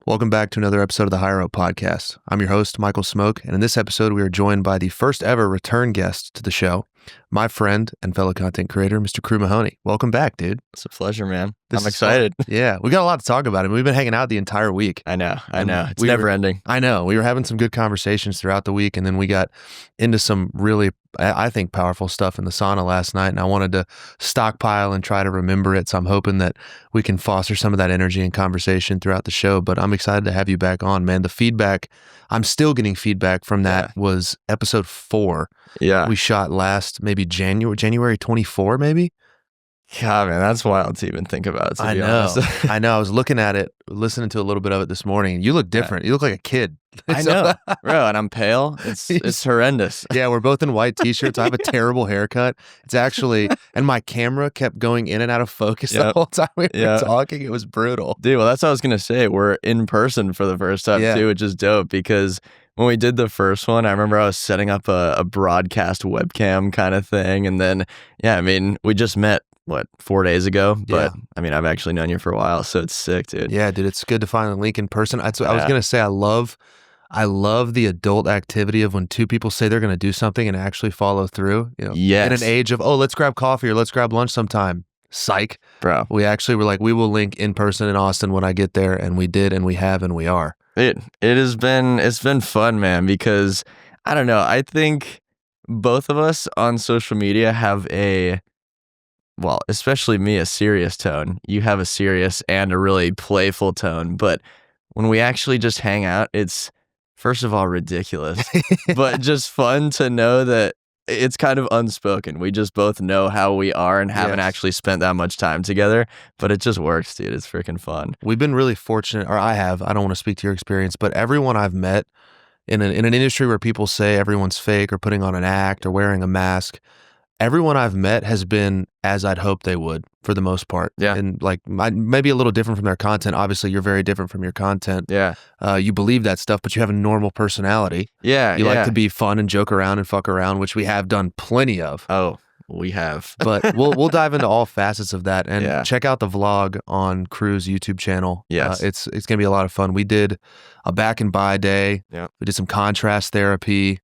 Welcome back to another episode of the Higher Up Podcast. I'm your host, Michael Smoke, and in this episode, we are joined by the first ever return guest to the show, my friend and fellow content creator, Mr. Crew Mahoney. Welcome back, dude. It's a pleasure, man. This I'm is excited. fun. Yeah, we got a lot to talk about. We've been hanging out the entire week. I know. It's we never were- ending. I know. We were having some good conversations throughout the week, and then we got into some really, I think, powerful stuff in the sauna last night, and I wanted to stockpile and try to remember it, so I'm hoping that we can foster some of that energy and conversation throughout the show, but I'm excited to have you back on, man. The feedback, I'm still getting feedback from that was episode 4. Yeah. We shot last maybe January 24, maybe? God, man, that's wild to even think about, to I be know. honest. I know. I was looking at it, listening to a little bit of it this morning. You look different. You look like a kid. I know, bro, and I'm pale. It's horrendous. Yeah, we're both in white t-shirts. I have a terrible haircut. It's actually, and my camera kept going in and out of focus the whole time we were talking. It was brutal. Dude, well, that's what I was going to say. We're in person for the first time, too, which is dope because when we did the first one, I remember I was setting up a broadcast webcam kind of thing. And then, we just met, 4 days ago? But, I've actually known you for a while, so it's sick, dude. Yeah, dude, it's good to finally link in person. I was going to say, I love the adult activity of when two people say they're going to do something and actually follow through. You know, in an age of, let's grab coffee or let's grab lunch sometime. Psych. Bro. We actually were like, we will link in person in Austin when I get there. And we did, and we have, and we are. It's been fun, man, because I don't know. I think both of us on social media have especially me, a serious tone. You have a serious and a really playful tone. But when we actually just hang out, it's, first of all, ridiculous, but just fun to know that it's kind of unspoken. We just both know how we are and haven't actually spent that much time together, but it just works, dude. It's freaking fun. We've been really fortunate, or I don't want to speak to your experience, but everyone I've met in an industry where people say everyone's fake or putting on an act or wearing a mask, everyone I've met has been as I'd hoped they would for the most part. Yeah. And maybe a little different from their content. Obviously, you're very different from your content. Yeah. You believe that stuff, but you have a normal personality. Yeah. You like to be fun and joke around and fuck around, which we have done plenty of. Oh, we have. But we'll dive into all facets of that and check out the vlog on Crew's YouTube channel. Yes. It's going to be a lot of fun. We did a back and by day. Yeah. We did some contrast therapy.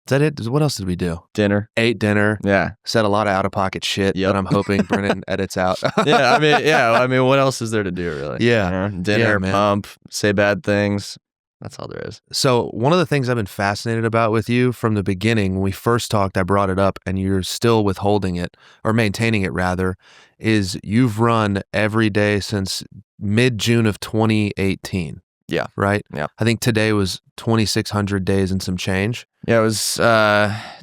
Is that it? What else did we do? Dinner. Ate dinner. Yeah. Said a lot of out-of-pocket shit that I'm hoping Brennan edits out. What else is there to do, really? Yeah. Dinner, pump, say bad things. That's all there is. So one of the things I've been fascinated about with you from the beginning, when we first talked, I brought it up, and you're still withholding it, or maintaining it rather, is you've run every day since mid-June of 2018. Yeah. Right? Yeah. I think today was 2,600 days and some change. Yeah, it was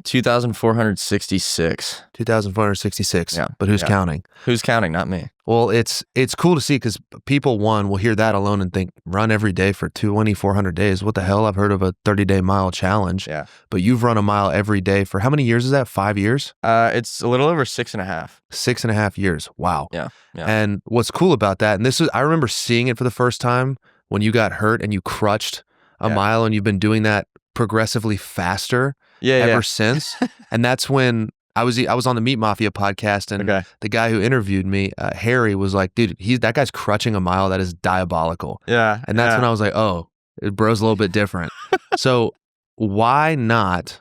2,466. 2,466. Yeah. But who's counting? Who's counting? Not me. Well, it's cool to see because people, will hear that alone and think, run every day for 2,400 days. What the hell? I've heard of a 30-day mile challenge. Yeah. But you've run a mile every day for how many years is that? 5 years? It's a little over 6.5. 6.5 years. Wow. Yeah. And what's cool about that, and I remember seeing it for the first time when you got hurt and you crutched a mile, and you've been doing that progressively faster ever since. And that's when I was on the Meat Mafia podcast, and the guy who interviewed me, Harry, was like, dude, that guy's crutching a mile. That is diabolical. Yeah. And that's when I was like, oh, bro's a little bit different. So why not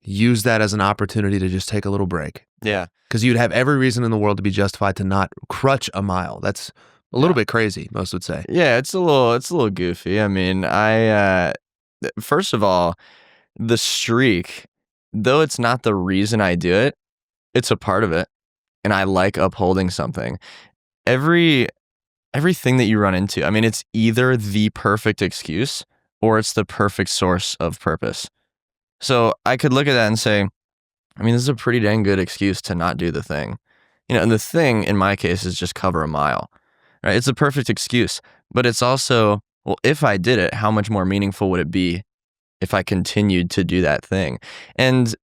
use that as an opportunity to just take a little break? Yeah. Because you'd have every reason in the world to be justified to not crutch a mile. That's a little bit crazy, most would say. Yeah, it's a little goofy. I mean, first of all, the streak, though it's not the reason I do it, it's a part of it. And I like upholding something. Everything that you run into, I mean, it's either the perfect excuse or it's the perfect source of purpose. So I could look at that and say, I mean, this is a pretty dang good excuse to not do the thing. And the thing in my case is just cover a mile, right? It's a perfect excuse, but it's also, well, if I did it, how much more meaningful would it be if I continued to do that thing? And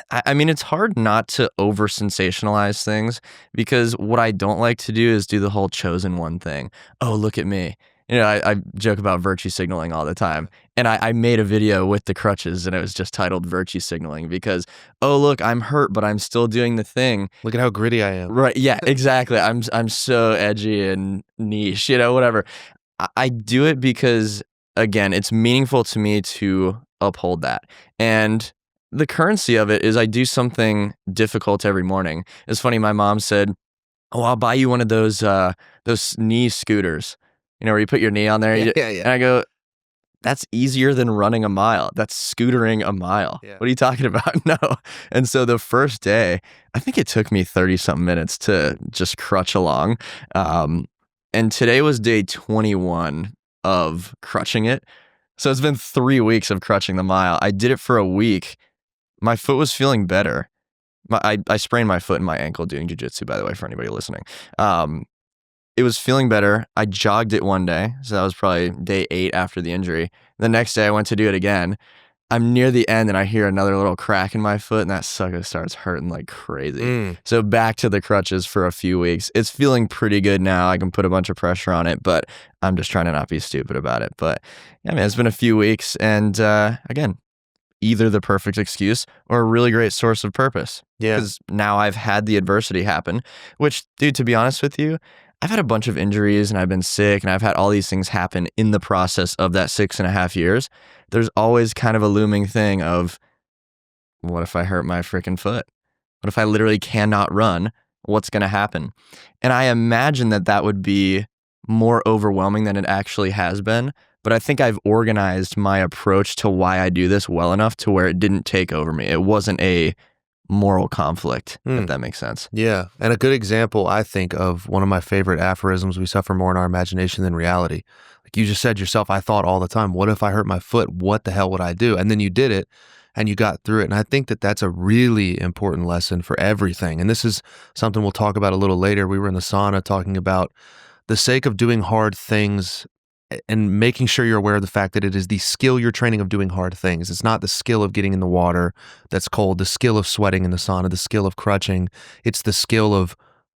I mean, it's hard not to over sensationalize things, because what I don't like to do is do the whole chosen one thing. Oh, look at me. I joke about virtue signaling all the time. And I made a video with the crutches, and it was just titled Virtue Signaling, because, oh, look, I'm hurt, but I'm still doing the thing. Look at how gritty I am. Right. Yeah, exactly. I'm so edgy and niche, whatever. I do it because, again, it's meaningful to me to uphold that. And the currency of it is I do something difficult every morning. It's funny, my mom said, "Oh, I'll buy you one of those knee scooters, where you put your knee on there." Yeah, And I go, "That's easier than running a mile. That's scootering a mile. Yeah. What are you talking about?" No. And so the first day, I think it took me 30 something minutes to just crutch along. And today was day 21 of crutching it. So it's been 3 weeks of crutching the mile. I did it for a week. My foot was feeling better. I sprained my foot and my ankle doing jujitsu, by the way, for anybody listening. It was feeling better. I jogged it one day. So that was probably day 8 after the injury. The next day I went to do it again. I'm near the end and I hear another little crack in my foot and that sucker starts hurting like crazy. So back to the crutches for a few weeks. It's feeling pretty good now. I can put a bunch of pressure on it, but I'm just trying to not be stupid about it. But yeah, man, it's been a few weeks and again, either the perfect excuse or a really great source of purpose. Yeah. Because now I've had the adversity happen, which, dude, to be honest with you, I've had a bunch of injuries and I've been sick and I've had all these things happen in the process of that 6.5 years. There's always kind of a looming thing of, what if I hurt my freaking foot? What if I literally cannot run? What's going to happen? And I imagine that would be more overwhelming than it actually has been. But I think I've organized my approach to why I do this well enough to where it didn't take over me. It wasn't a moral conflict, if that makes sense. Yeah. And a good example, I think, of one of my favorite aphorisms: we suffer more in our imagination than reality. Like you just said yourself, I thought all the time, what if I hurt my foot? What the hell would I do? And then you did it and you got through it. And I think that that's a really important lesson for everything. And this is something we'll talk about a little later. We were in the sauna talking about the sake of doing hard things and making sure you're aware of the fact that it is the skill you're training of doing hard things. It's not the skill of getting in the water that's cold, the skill of sweating in the sauna, the skill of crutching. It's the skill of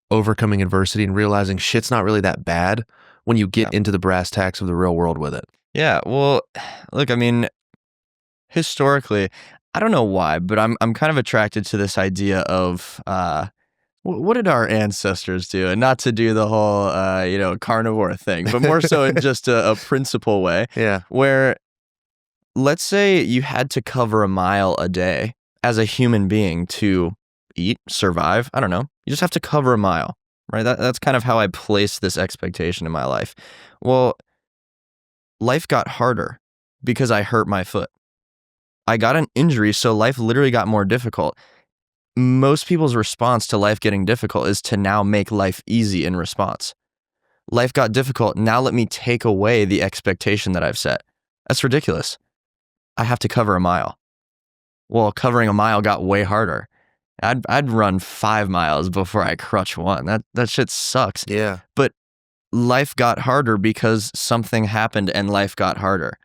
overcoming adversity and realizing shit's not really that bad when you get into the brass tacks of the real world with it. Yeah, well, look, I mean, historically, I don't know why, but I'm kind of attracted to this idea of what did our ancestors do? And not to do the whole carnivore thing, but more so in just a principle way. Yeah. Where, let's say you had to cover a mile a day as a human being to eat, survive. I don't know. You just have to cover a mile, right? That's kind of how I place this expectation in my life. Well, life got harder because I hurt my foot. I got an injury, so life literally got more difficult. Most people's response to life getting difficult is to now make life easy in response. Life got difficult. Now let me take away the expectation that I've set. That's ridiculous. I have to cover a mile. Well, covering a mile got way harder. I'd run 5 miles before I crutch one. That shit sucks. Yeah. But life got harder because something happened and life got harder.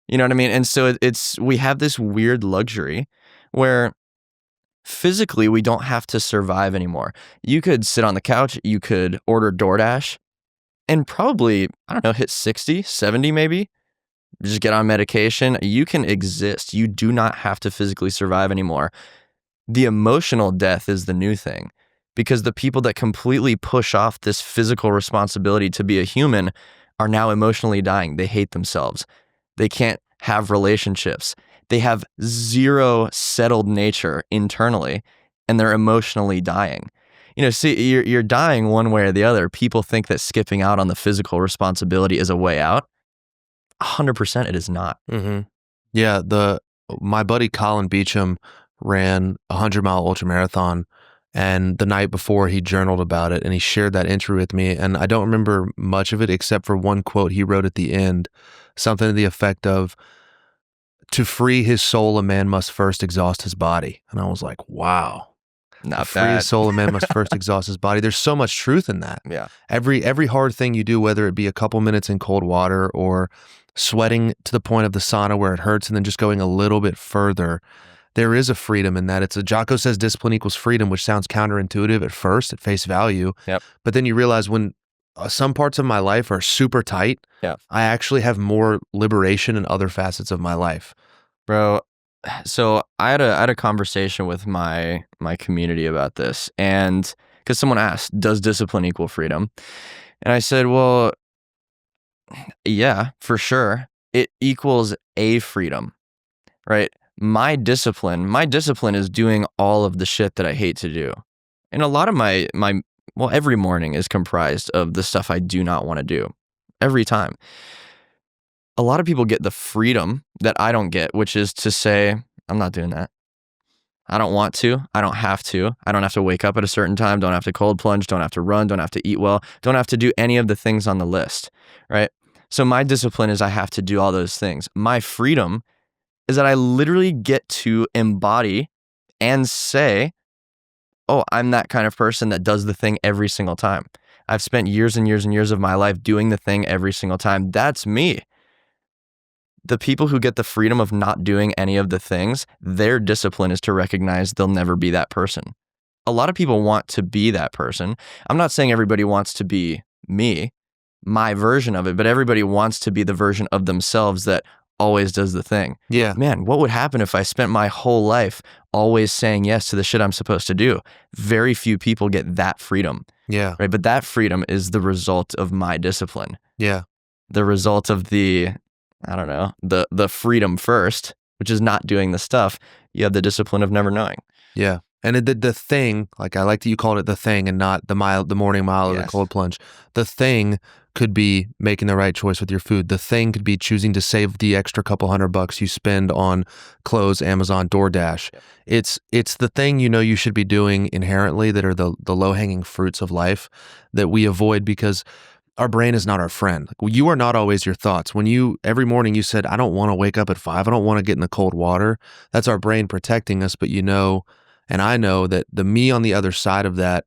You know what I mean? And so we have this weird luxury where physically we don't have to survive anymore. You could sit on the couch, you could order DoorDash and probably, I don't know, hit 60, 70 maybe. Just get on medication. You can exist. You do not have to physically survive anymore. The emotional death is the new thing, because the people that completely push off this physical responsibility to be a human are now emotionally dying. They hate themselves. They can't have relationships. They have zero settled nature internally, and they're emotionally dying. See, you're dying one way or the other. People think that skipping out on the physical responsibility is a way out. 100% it is not. Mm-hmm. Yeah, my buddy Colin Beecham ran a 100-mile ultramarathon, and the night before he journaled about it, and he shared that entry with me, and I don't remember much of it except for one quote he wrote at the end, something to the effect of, "To free his soul, a man must first exhaust his body." And I was like, wow. Not to free his soul, a man must first exhaust his body. There's so much truth in that. Yeah. Every hard thing you do, whether it be a couple minutes in cold water or sweating to the point of the sauna where it hurts and then just going a little bit further, there is a freedom in that. Jocko says discipline equals freedom, which sounds counterintuitive at first, at face value. Yep. But then you realize when some parts of my life are super tight, I actually have more liberation in other facets of my life. Bro, so I had a conversation with my community about this, and because someone asked, does discipline equal freedom? And I said, well, Yeah, for sure. It equals a freedom, right? My discipline is doing all of the shit that I hate to do. And a lot of well, every morning is comprised of the stuff I do not want to do. Every time. A lot of people get the freedom that I don't get, which is to say, I'm not doing that. I don't want to. I don't have to. I don't have to wake up at a certain time. Don't have to cold plunge. Don't have to run. Don't have to eat well. Don't have to do any of the things on the list, right? So my discipline is I have to do all those things. My freedom is that I literally get to embody and say, oh, I'm that kind of person that does the thing every single time. I've spent years and years and years of my life doing the thing every single time. That's me. The people who get the freedom of not doing any of the things, their discipline is to recognize they'll never be that person. A lot of people want to be that person. I'm not saying everybody wants to be me, my version of it, but everybody wants to be the version of themselves that always does the thing. Yeah. Man, what would happen if I spent my whole life always saying yes to the shit I'm supposed to do? Very few people get that freedom. Yeah. Right. But that freedom is the result of my discipline. Yeah. The result of the freedom first, which is not doing the stuff. You have the discipline of never knowing. Yeah. And the thing, like I like that you called it the thing and not the morning mile or the Yes. cold plunge. The thing could be making the right choice with your food. The thing could be choosing to save the extra couple $100 you spend on clothes, Amazon, DoorDash. Yep. It's the thing you should be doing inherently that are the low-hanging fruits of life that we avoid because our brain is not our friend. You are not always your thoughts. When every morning you said, I don't want to wake up at 5, I don't want to get in the cold water, that's our brain protecting us, but and I know that the me on the other side of that,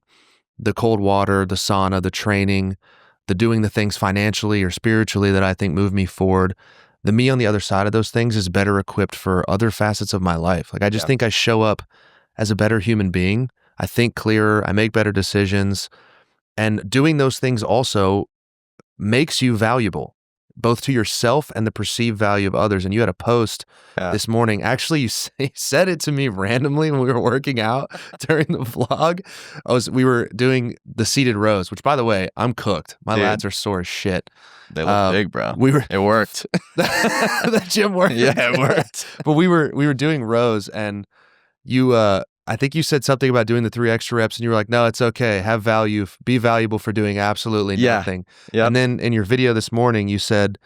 the cold water, the sauna, the training, the doing the things financially or spiritually that I think move me forward, the me on the other side of those things is better equipped for other facets of my life. Like I just think I show up as a better human being. I think clearer, I make better decisions, and doing those things also makes you valuable, both to yourself and the perceived value of others. And you had a post this morning. Actually, you said it to me randomly when we were working out during the vlog. We were doing the seated rows, which, by the way, I'm cooked. My lats are sore as shit. They look big, bro. It worked. The gym worked. Yeah, it worked. But we were doing rows, and you I think you said something about doing the 3 extra reps, and you were like, no, it's okay. Have value, be valuable for doing absolutely nothing. Yeah. And then in your video this morning, you said,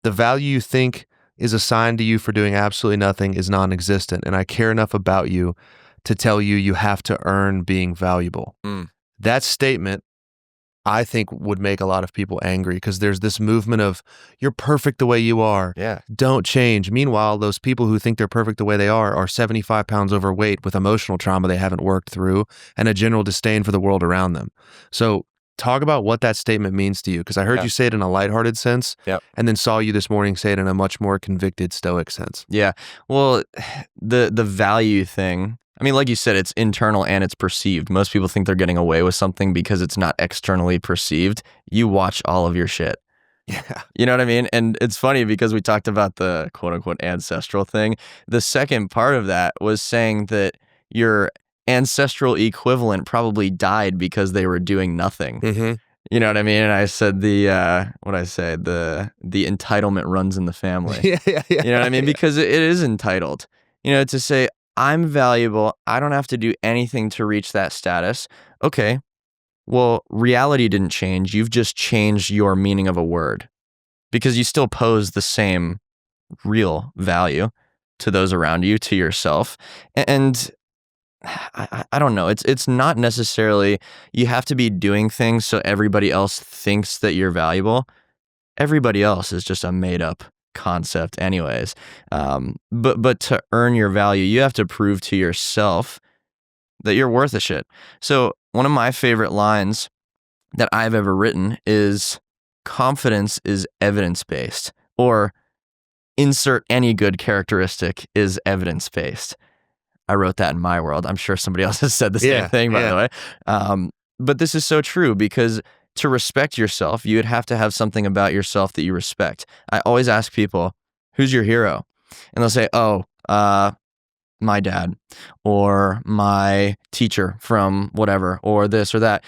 the value you think is assigned to you for doing absolutely nothing is non-existent. And I care enough about you to tell you you have to earn being valuable. That statement, I think, would make a lot of people angry because there's this movement of you're perfect the way you are. Yeah. Don't change. Meanwhile, those people who think they're perfect the way they are 75 pounds overweight with emotional trauma they haven't worked through and a general disdain for the world around them. So talk about what that statement means to you, because I heard you say it in a lighthearted sense and then saw you this morning say it in a much more convicted, stoic sense. Yeah. Well, the value thing, I mean, like you said, it's internal and it's perceived. Most people think they're getting away with something because it's not externally perceived. You watch all of your shit. Yeah. You know what I mean? And it's funny because we talked about the quote unquote ancestral thing. The second part of that was saying that your ancestral equivalent probably died because they were doing nothing. Mm-hmm. You know what I mean? And I said the entitlement runs in the family. Yeah. You know what I mean? Because it is entitled. You know, to say, I'm valuable. I don't have to do anything to reach that status. Okay, well, reality didn't change. You've just changed your meaning of a word because you still pose the same real value to those around you, to yourself. And I don't know. It's not necessarily you have to be doing things so everybody else thinks that you're valuable. Everybody else is just a made up concept anyways. But to earn your value, you have to prove to yourself that you're worth a shit. So one of my favorite lines that I've ever written is confidence is evidence-based, or insert any good characteristic is evidence-based. I wrote that in my world. I'm sure somebody else has said the same thing, by the way. But this is so true because to respect yourself, you would have to have something about yourself that you respect. I always ask people, who's your hero? And they'll say, my dad, or my teacher from whatever, or this or that.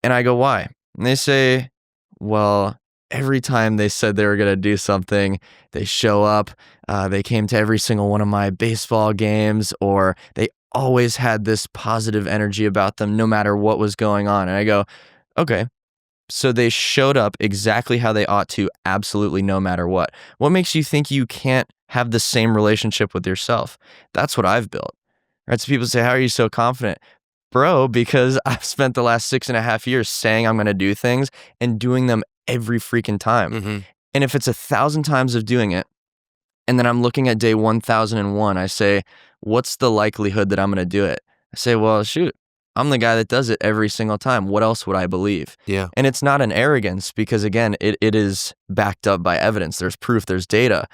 And I go, why? And they say, well, every time they said they were going to do something, they show up. They came to every single one of my baseball games, or they always had this positive energy about them no matter what was going on. And I go, okay, so they showed up exactly how they ought to, absolutely no matter what. What makes you think you can't have the same relationship with yourself? That's what I've built. Right? So people say, how are you so confident? Bro, because I've spent the last 6.5 years saying I'm going to do things and doing them every freaking time. Mm-hmm. And if it's 1,000 times of doing it, and then I'm looking at day 1,001, I say, what's the likelihood that I'm going to do it? I say, well, shoot, I'm the guy that does it every single time. What else would I believe? Yeah. And it's not an arrogance because, again, it is backed up by evidence. There's proof, there's data.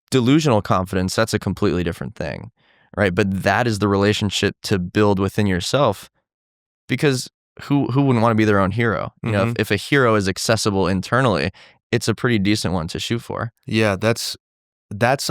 Delusional confidence, that's a completely different thing, right? But that is the relationship to build within yourself, because who wouldn't want to be their own hero? You know, if a hero is accessible internally, it's a pretty decent one to shoot for. Yeah, that's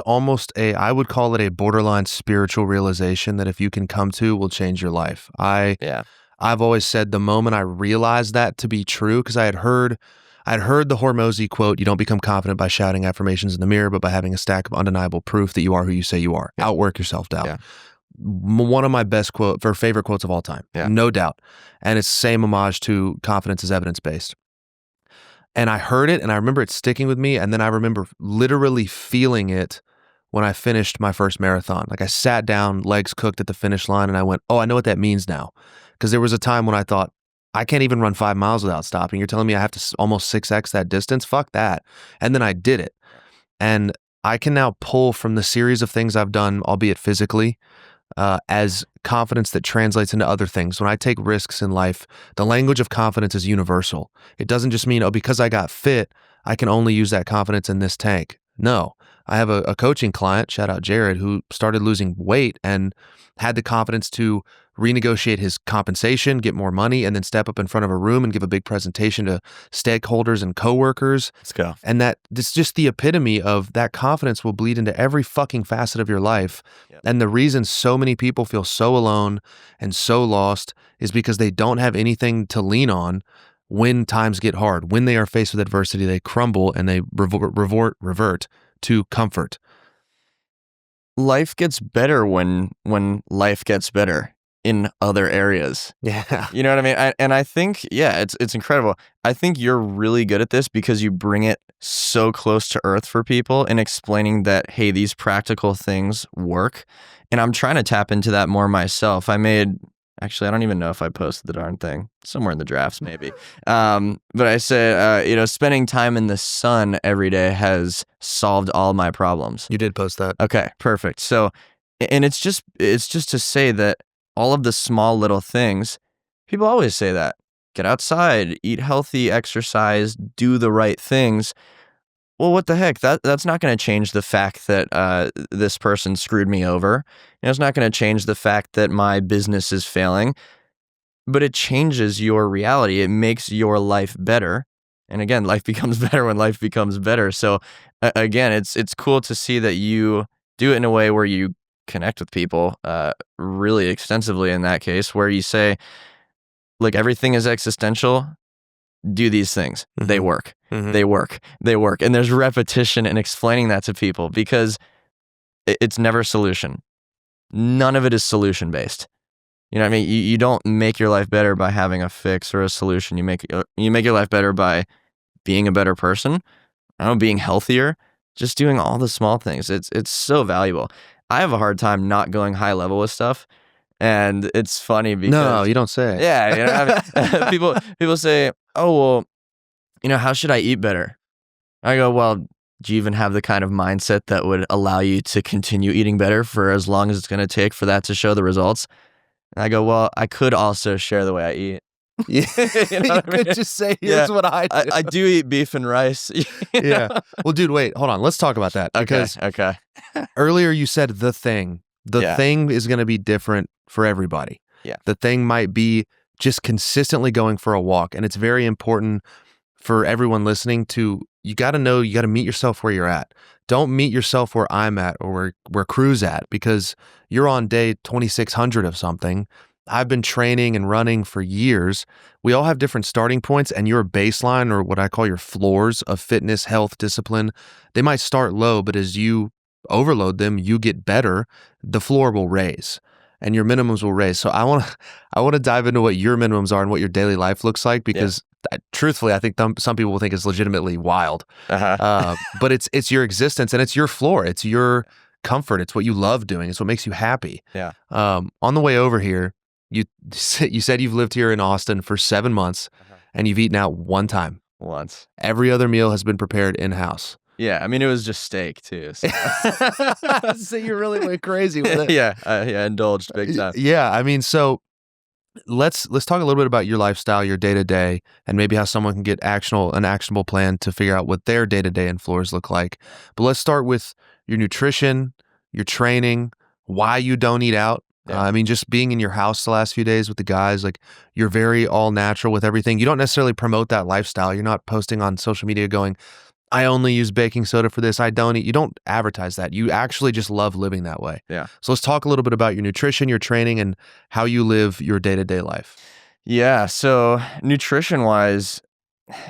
almost I would call it a borderline spiritual realization that if you can come to, will change your life. I've always said the moment I realized that to be true, because I'd heard the Hormozy quote, "You don't become confident by shouting affirmations in the mirror, but by having a stack of undeniable proof that you are who you say you are. Yeah. Outwork your self-doubt." Yeah. One of my best favorite quotes of all time, no doubt. And it's the same homage to confidence is evidence-based. And I heard it, and I remember it sticking with me, and then I remember literally feeling it when I finished my first marathon. Like I sat down, legs cooked at the finish line, and I went, oh, I know what that means now. Because there was a time when I thought, I can't even run 5 miles without stopping. You're telling me I have to almost 6x that distance? Fuck that. And then I did it. And I can now pull from the series of things I've done, albeit physically, as confidence that translates into other things. When I take risks in life, the language of confidence is universal. It doesn't just mean, oh, because I got fit, I can only use that confidence in this tank. No, I have a coaching client, shout out Jared, who started losing weight and had the confidence to renegotiate his compensation, get more money, and then step up in front of a room and give a big presentation to stakeholders and coworkers. Let's go. And it's just the epitome of that confidence will bleed into every fucking facet of your life. Yep. And the reason so many people feel so alone and so lost is because they don't have anything to lean on when times get hard. When they are faced with adversity, they crumble and they revert to comfort. Life gets better when life gets better in other areas. Yeah. You know what I mean? And I think, it's incredible. I think you're really good at this because you bring it so close to earth for people and explaining that, hey, these practical things work. And I'm trying to tap into that more myself. Actually, I don't even know if I posted the darn thing. Somewhere in the drafts, maybe. But I said, spending time in the sun every day has solved all my problems. You did post that. Okay, perfect. So, and it's just to say that all of the small little things, people always say that. Get outside, eat healthy, exercise, do the right things. Well, what the heck? That's not going to change the fact that this person screwed me over. It's not going to change the fact that my business is failing, but it changes your reality. It makes your life better. And again, life becomes better when life becomes better. So again, it's cool to see that you do it in a way where you connect with people really extensively in that case, where you say, look, everything is existential. Do these things. Mm-hmm. They work. Mm-hmm. They work. They work. And there's repetition in explaining that to people because it's never solution. None of it is solution based. You know what I mean? You don't make your life better by having a fix or a solution. You make your life better by being a better person. Being healthier, just doing all the small things. It's so valuable. I have a hard time not going high level with stuff. And it's funny because no, you don't say. Yeah, people say, "Oh, well, how should I eat better?" I go, "Well, do you even have the kind of mindset that would allow you to continue eating better for as long as it's going to take for that to show the results?" And I go, "Well, I could also share the way I eat." Yeah, you could just say, "Here's what I do." I do eat beef and rice. Yeah. Well, dude, wait, hold on. Let's talk about that. Because okay. Earlier you said the thing. The thing is going to be different for everybody. Yeah. The thing might be just consistently going for a walk. And it's very important for everyone listening you got to meet yourself where you're at. Don't meet yourself where I'm at or where Crew's at, because you're on day 2600 of something. I've been training and running for years. We all have different starting points, and your baseline, or what I call your floors of fitness, health, discipline, they might start low, but as you overload them, you get better. The floor will raise and your minimums will raise. So I want to dive into what your minimums are and what your daily life looks like, because truthfully, I think some people will think it's legitimately wild. But it's your existence and it's your floor. It's your comfort. It's what you love doing. It's what makes you happy. Yeah. On the way over here, you said you've lived here in Austin for 7 months and you've eaten out one time. Once. Every other meal has been prepared in-house. Yeah, I mean, it was just steak too. So, So you really went crazy with it. Yeah, indulged big time. Yeah, I mean, so let's talk a little bit about your lifestyle, your day-to-day, and maybe how someone can get an actionable plan to figure out what their day-to-day and floors look like. But let's start with your nutrition, your training, why you don't eat out. Yeah. I mean, just being in your house the last few days with the guys, like, you're very all natural with everything. You don't necessarily promote that lifestyle. You're not posting on social media going, I only use baking soda for this. I don't eat. You don't advertise that. You actually just love living that way. Yeah. So let's talk a little bit about your nutrition, your training, and how you live your day-to-day life. Yeah. So nutrition wise,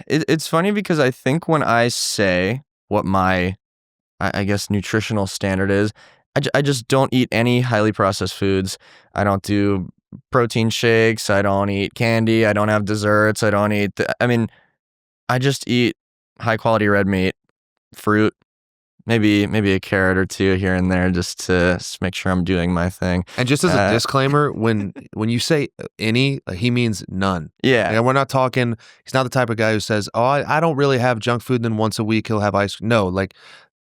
it's funny because I think when I say what my, I guess, nutritional standard is, I just don't eat any highly processed foods. I don't do protein shakes. I don't eat candy. I don't have desserts. I don't eat, I just eat high quality red meat, fruit, maybe a carrot or two here and there, just to make sure I'm doing my thing. And just as a disclaimer, when you say any, he means none. Yeah. And we're not talking, he's not the type of guy who says, oh, I don't really have junk food, and then once a week he'll have ice cream. No, like,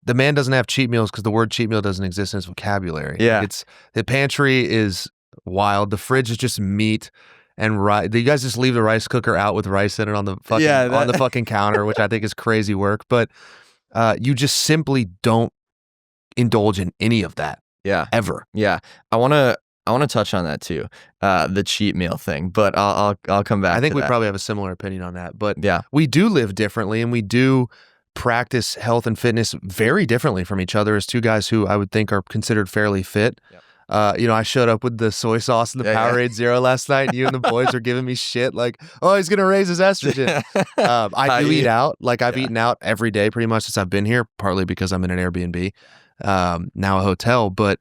the man doesn't have cheat meals because the word cheat meal doesn't exist in his vocabulary. Yeah. The pantry is wild. The fridge is just meat and rice. You guys just leave the rice cooker out with rice in it on the fucking on the fucking counter, which I think is crazy work. But you just simply don't indulge in any of that. Yeah. Ever. Yeah. I want to touch on that too, the cheat meal thing. But I'll come back. I think to we that. probably have a similar opinion on that. But yeah, we do live differently, and we do practice health and fitness very differently from each other as two guys who I would think are considered fairly fit. Yep. I showed up with the soy sauce and the Powerade Zero last night, and you and the boys are giving me shit like, oh, he's going to raise his estrogen. I do eat out. Like, I've eaten out every day pretty much since I've been here, partly because I'm in an Airbnb, now a hotel. But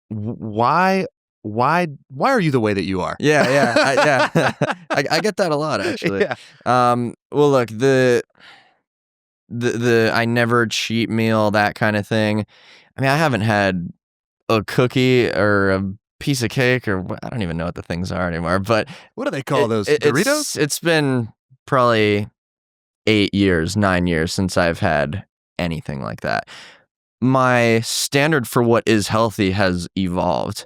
why are you the way that you are? Yeah. I get that a lot, actually. Yeah. Well, look, the I never cheat meal, that kind of thing. I mean, I haven't had a cookie or a piece of cake, or I don't even know what the things are anymore. But what do they call those? Doritos? It's been probably 9 years since I've had anything like that. My standard for what is healthy has evolved.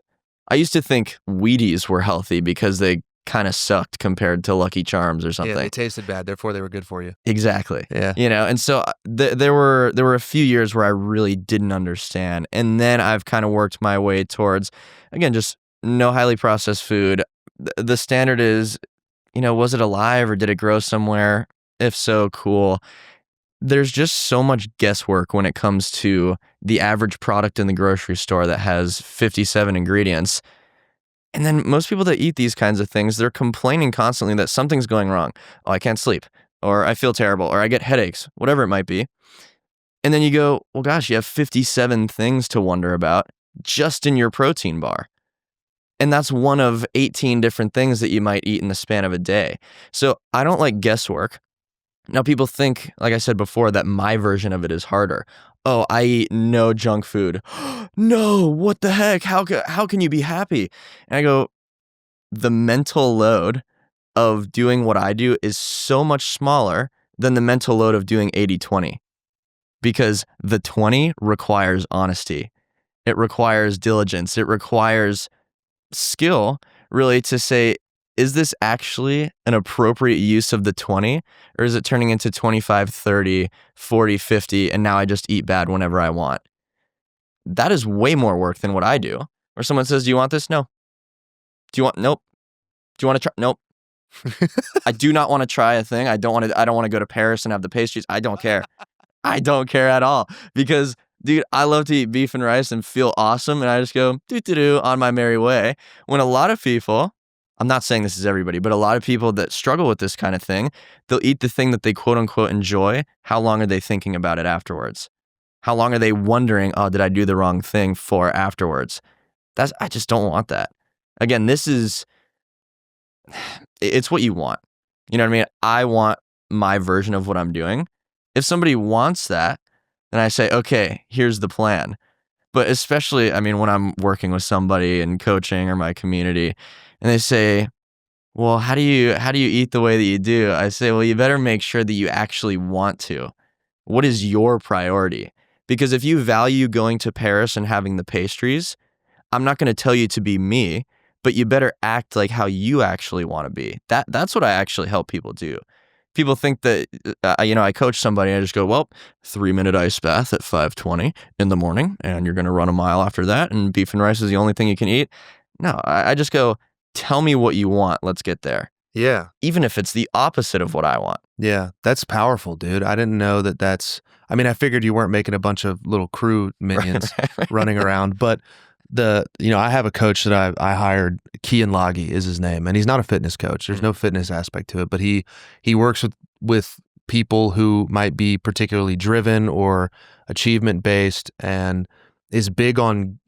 I used to think Wheaties were healthy because they kind of sucked compared to Lucky Charms or something. Yeah, they tasted bad, therefore they were good for you. Exactly. Yeah. And so there were a few years where I really didn't understand, and then I've kind of worked my way towards, again, just no highly processed food. The standard is, was it alive or did it grow somewhere? If so, cool. There's just so much guesswork when it comes to the average product in the grocery store that has 57 ingredients. And then most people that eat these kinds of things, they're complaining constantly that something's going wrong. Oh, I can't sleep, or I feel terrible, or I get headaches, whatever it might be. And then you go, well, gosh, you have 57 things to wonder about just in your protein bar. And that's one of 18 different things that you might eat in the span of a day. So I don't like guesswork. Now, people think, like I said before, that my version of it is harder. Oh, I eat no junk food. No, what the heck? How can you be happy? And I go, the mental load of doing what I do is so much smaller than the mental load of doing 80-20. Because the 20 requires honesty. It requires diligence. It requires skill, really, to say, is this actually an appropriate use of the 20, or is it turning into 25, 30, 40, 50, and now I just eat bad whenever I want? That is way more work than what I do. Where someone says, do you want this? No. Do you want, nope. Do you want to try? Nope. I do not want to try a thing. I don't want to go to Paris and have the pastries. I don't care. I don't care at all, because dude, I love to eat beef and rice and feel awesome, and I just go do on my merry way. When a lot of people I'm not saying this is everybody, but a lot of people that struggle with this kind of thing, they'll eat the thing that they quote unquote enjoy. How long are they thinking about it afterwards? How long are they wondering, oh, did I do the wrong thing for afterwards? I just don't want that. Again, it's what you want. You know what I mean? I want my version of what I'm doing. If somebody wants that, then I say, okay, here's the plan. But especially, I mean, when I'm working with somebody in coaching or my community, and they say, well, how do you eat the way that you do? I say, well, you better make sure that you actually want to. What is your priority? Because if you value going to Paris and having the pastries, I'm not going to tell you to be me, but you better act like how you actually want to be. That's what I actually help people do. People think that, I coach somebody and I just go, well, 3-minute ice bath at 5:20 in the morning, and you're going to run a mile after that, and beef and rice is the only thing you can eat. No, I just go, tell me what you want. Let's get there. Yeah. Even if it's the opposite of what I want. Yeah. That's powerful, dude. I didn't know I figured you weren't making a bunch of little crew minions running around, but I have a coach that I hired, Kian Lagi is his name, and he's not a fitness coach. There's no fitness aspect to it, but he works with people who might be particularly driven or achievement based, and is big on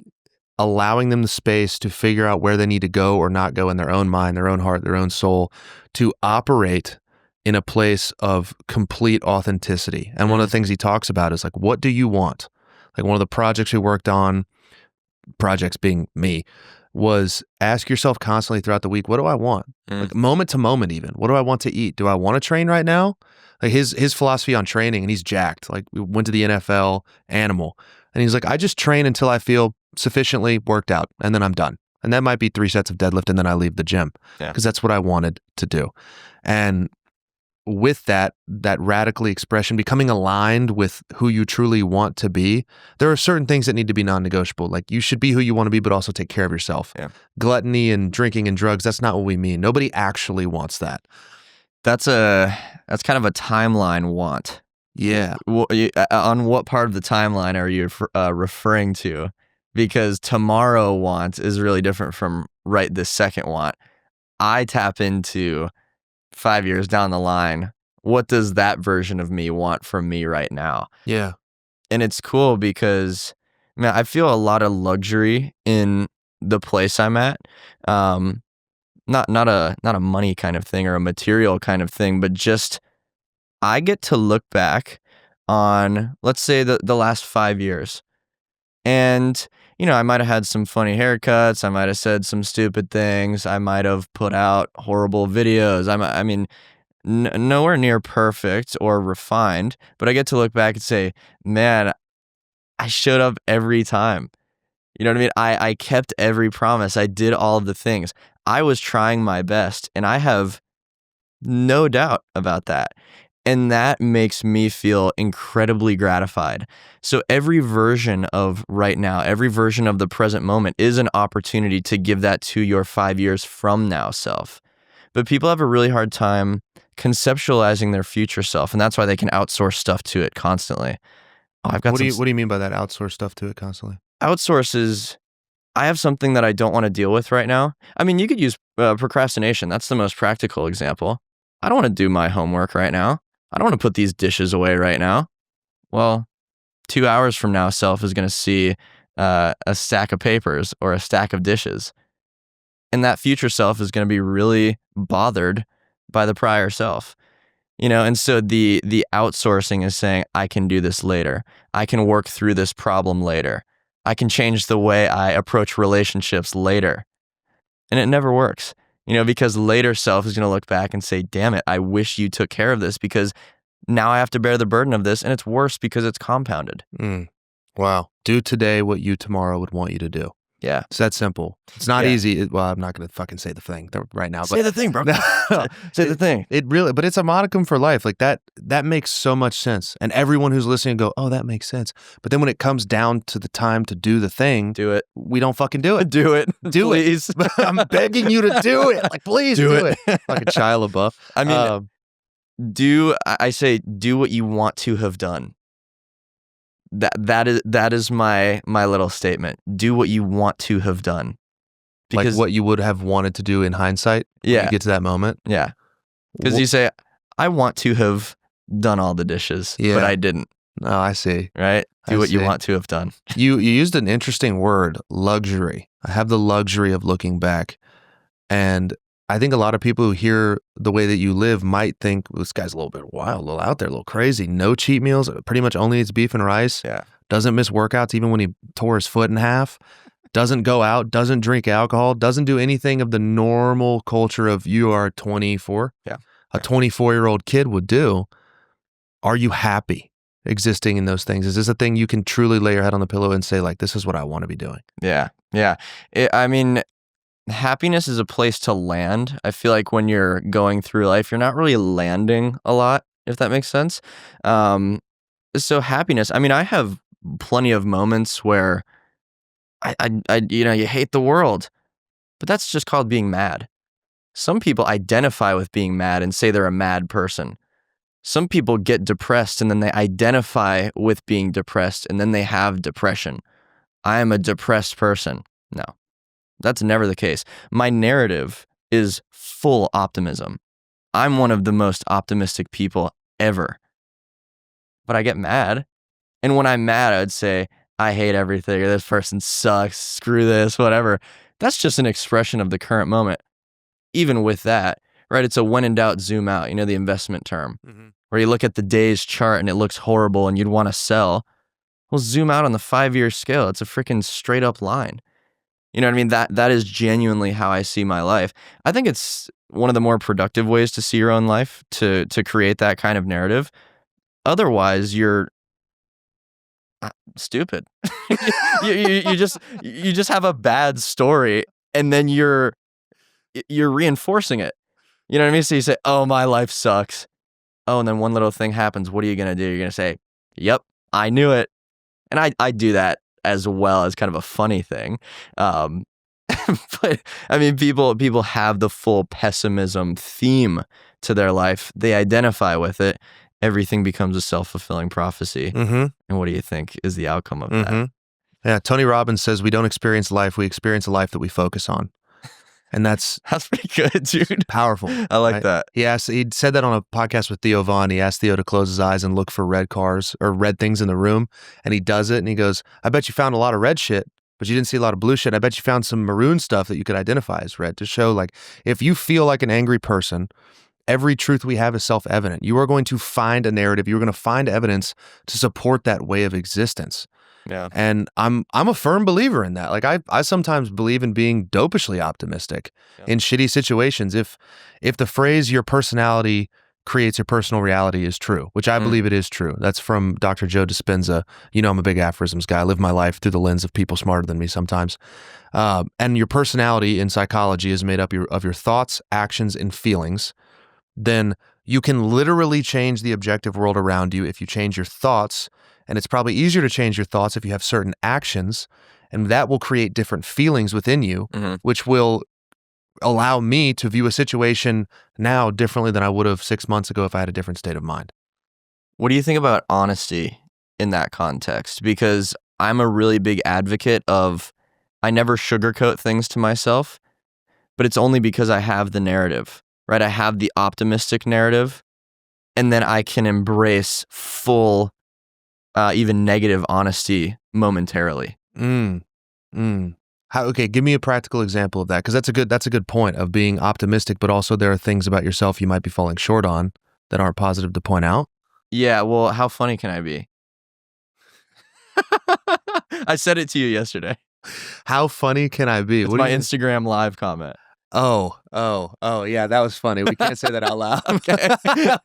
allowing them the space to figure out where they need to go or not go in their own mind, their own heart, their own soul, to operate in a place of complete authenticity. And one of the things he talks about is like, what do you want? Like one of the projects we worked on, projects being me, was ask yourself constantly throughout the week, what do I want? Like moment to moment even. What do I want to eat? Do I want to train right now? Like his philosophy on training, and he's jacked. Like we went to the NFL, animal. And he's like, I just train until I feel sufficiently worked out, and then I'm done. And that might be 3 sets of deadlift, and then I leave the gym because that's what I wanted to do. And with that radically expression, becoming aligned with who you truly want to be, there are certain things that need to be non-negotiable. Like you should be who you want to be, but also take care of yourself. Yeah. Gluttony and drinking and drugs, that's not what we mean. Nobody actually wants that. That's kind of a timeline want. Yeah. On what part of the timeline are you referring to? Because tomorrow want is really different from right this second want. I tap into 5 years down the line. What does that version of me want from me right now? Yeah. And it's cool because, man, I feel a lot of luxury in the place I'm at. Not a money kind of thing or a material kind of thing, but just I get to look back on, let's say, the last 5 years. And, I might have had some funny haircuts. I might have said some stupid things. I might have put out horrible videos. Nowhere near perfect or refined, but I get to look back and say, man, I showed up every time. You know what I mean? I kept every promise. I did all of the things. I was trying my best, and I have no doubt about that. And that makes me feel incredibly gratified. So every version of right now, every version of the present moment is an opportunity to give that to your 5 years from now self. But people have a really hard time conceptualizing their future self, and that's why they can outsource stuff to it constantly. What do you mean by that? Outsource stuff to it constantly? Outsource is, I have something that I don't want to deal with right now. I mean, you could use procrastination. That's the most practical example. I don't want to do my homework right now. I don't want to put these dishes away right now. Well, 2 hours from now, self is going to see a stack of papers or a stack of dishes. And that future self is going to be really bothered by the prior self. And so the outsourcing is saying, I can do this later. I can work through this problem later. I can change the way I approach relationships later. And it never works. Because later self is going to look back and say, damn it, I wish you took care of this because now I have to bear the burden of this, and it's worse because it's compounded. Wow. Do today what you tomorrow would want you to do. Yeah. It's that simple. It's not easy. Well, I'm not going to fucking say the thing right now. But say the thing, bro. Say the thing. It really, but it's a modicum for life. Like that makes so much sense. And everyone who's listening go, oh, that makes sense. But then when it comes down to the time to do the thing, do it. We don't fucking do it. Do it. Do please. It. I'm begging you to do it. Like, please do it. Like a Shia LaBeouf. I mean, do what you want to have done. That is my little statement. Do what you want to have done. Because what you would have wanted to do in hindsight when Yeah. you get to that moment? Yeah. Because you say, I want to have done all the dishes, but Yeah. I didn't, Oh, I see. right? Do I what you see. want to have done. You used an interesting word, luxury. I have the luxury of looking back. And I think a lot of people who hear the way that you live might think, well, this guy's a little bit wild, a little out there, a little crazy. No cheat meals, pretty much only eats beef and rice. Yeah. Doesn't miss workouts even when he tore his foot in half. Doesn't go out, doesn't drink alcohol, doesn't do anything of the normal culture of you are 24. Yeah. A 24-year-old kid would do. Are you happy existing in those things? Is this a thing you can truly lay your head on the pillow and say, like, this is what I want to be doing? Yeah. Yeah. I mean, happiness is a place to land. I feel like when you're going through life, you're not really landing a lot, if that makes sense. So happiness, I mean, I have plenty of moments where you hate the world, but that's just called being mad. Some people identify with being mad and say they're a mad person. Some people get depressed and then they identify with being depressed and then they have depression. I am a depressed person. No, that's never the case. My narrative is full optimism. I'm one of the most optimistic people ever. But I get mad. And when I'm mad, I would say, I hate everything, or this person sucks, screw this, whatever. That's just an expression of the current moment. Even with that, right? It's a when in doubt, zoom out, the investment term, where you look at the day's chart and it looks horrible and you'd want to sell. Well, zoom out on the 5-year scale. It's a freaking straight up line. You know what I mean? That is genuinely how I see my life. I think it's one of the more productive ways to see your own life, to create that kind of narrative. Otherwise, you're stupid. you just have a bad story, and then you're reinforcing it. You know what I mean? So you say, "Oh, my life sucks." Oh, and then one little thing happens. What are you gonna do? You're gonna say, "Yep, I knew it." And I do that as well as kind of a funny thing. But I mean, people have the full pessimism theme to their life. They identify with it. Everything becomes a self-fulfilling prophecy. Mm-hmm. And what do you think is the outcome of that? Yeah, Tony Robbins says we don't experience life, we experience a life that we focus on. And that's pretty good, dude. Powerful. I like that. He said that on a podcast with Theo Vaughn. He asked Theo to close his eyes and look for red cars or red things in the room. And he does it. And he goes, I bet you found a lot of red shit, but you didn't see a lot of blue shit. I bet you found some maroon stuff that you could identify as red, to show, like, if you feel like an angry person, every truth we have is self-evident. You are going to find a narrative. You're going to find evidence to support that way of existence. Yeah. And I'm a firm believer in that. Like, I sometimes believe in being dopishly optimistic in shitty situations. If the phrase your personality creates your personal reality is true, which I believe it is true. That's from Dr. Joe Dispenza. I'm a big aphorisms guy. I live my life through the lens of people smarter than me sometimes. And your personality in psychology is made up of your thoughts, actions, and feelings. Then you can literally change the objective world around you if you change your thoughts. And it's probably easier to change your thoughts if you have certain actions, and that will create different feelings within you, which will allow me to view a situation now differently than I would have 6 months ago if I had a different state of mind. What do you think about honesty in that context? Because I'm a really big advocate of, I never sugarcoat things to myself, but it's only because I have the narrative, right? I have the optimistic narrative, and then I can embrace full even negative honesty momentarily. Okay, give me a practical example of that, because that's a good point of being optimistic, but also there are things about yourself you might be falling short on that aren't positive to point out. Yeah, well, how funny can I be? I said it to you yesterday. How funny can I be? It's my Instagram live comment. Oh, yeah, that was funny. We can't say that out loud. Okay.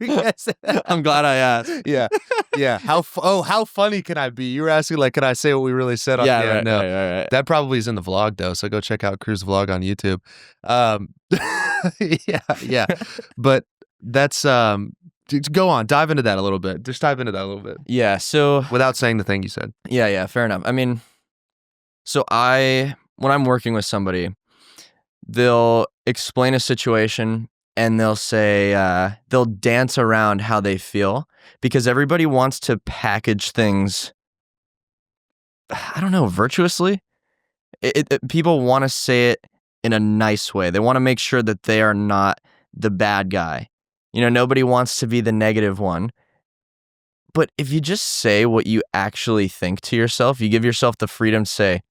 We can't say that. I'm glad I asked. Yeah. How funny can I be? You were asking, like, can I say what we really said on right, no. Right. That probably is in the vlog, though, so go check out Crew's vlog on YouTube. Yeah. But that's, go on, dive into that a little bit. Just dive into that a little bit. Yeah, so... Without saying the thing you said. Yeah, fair enough. I mean, so when I'm working with somebody, they'll explain a situation and they'll say, they'll dance around how they feel, because everybody wants to package things, I don't know, virtuously. People want to say it in a nice way. They want to make sure that they are not the bad guy. Nobody wants to be the negative one. But if you just say what you actually think to yourself, you give yourself the freedom to say,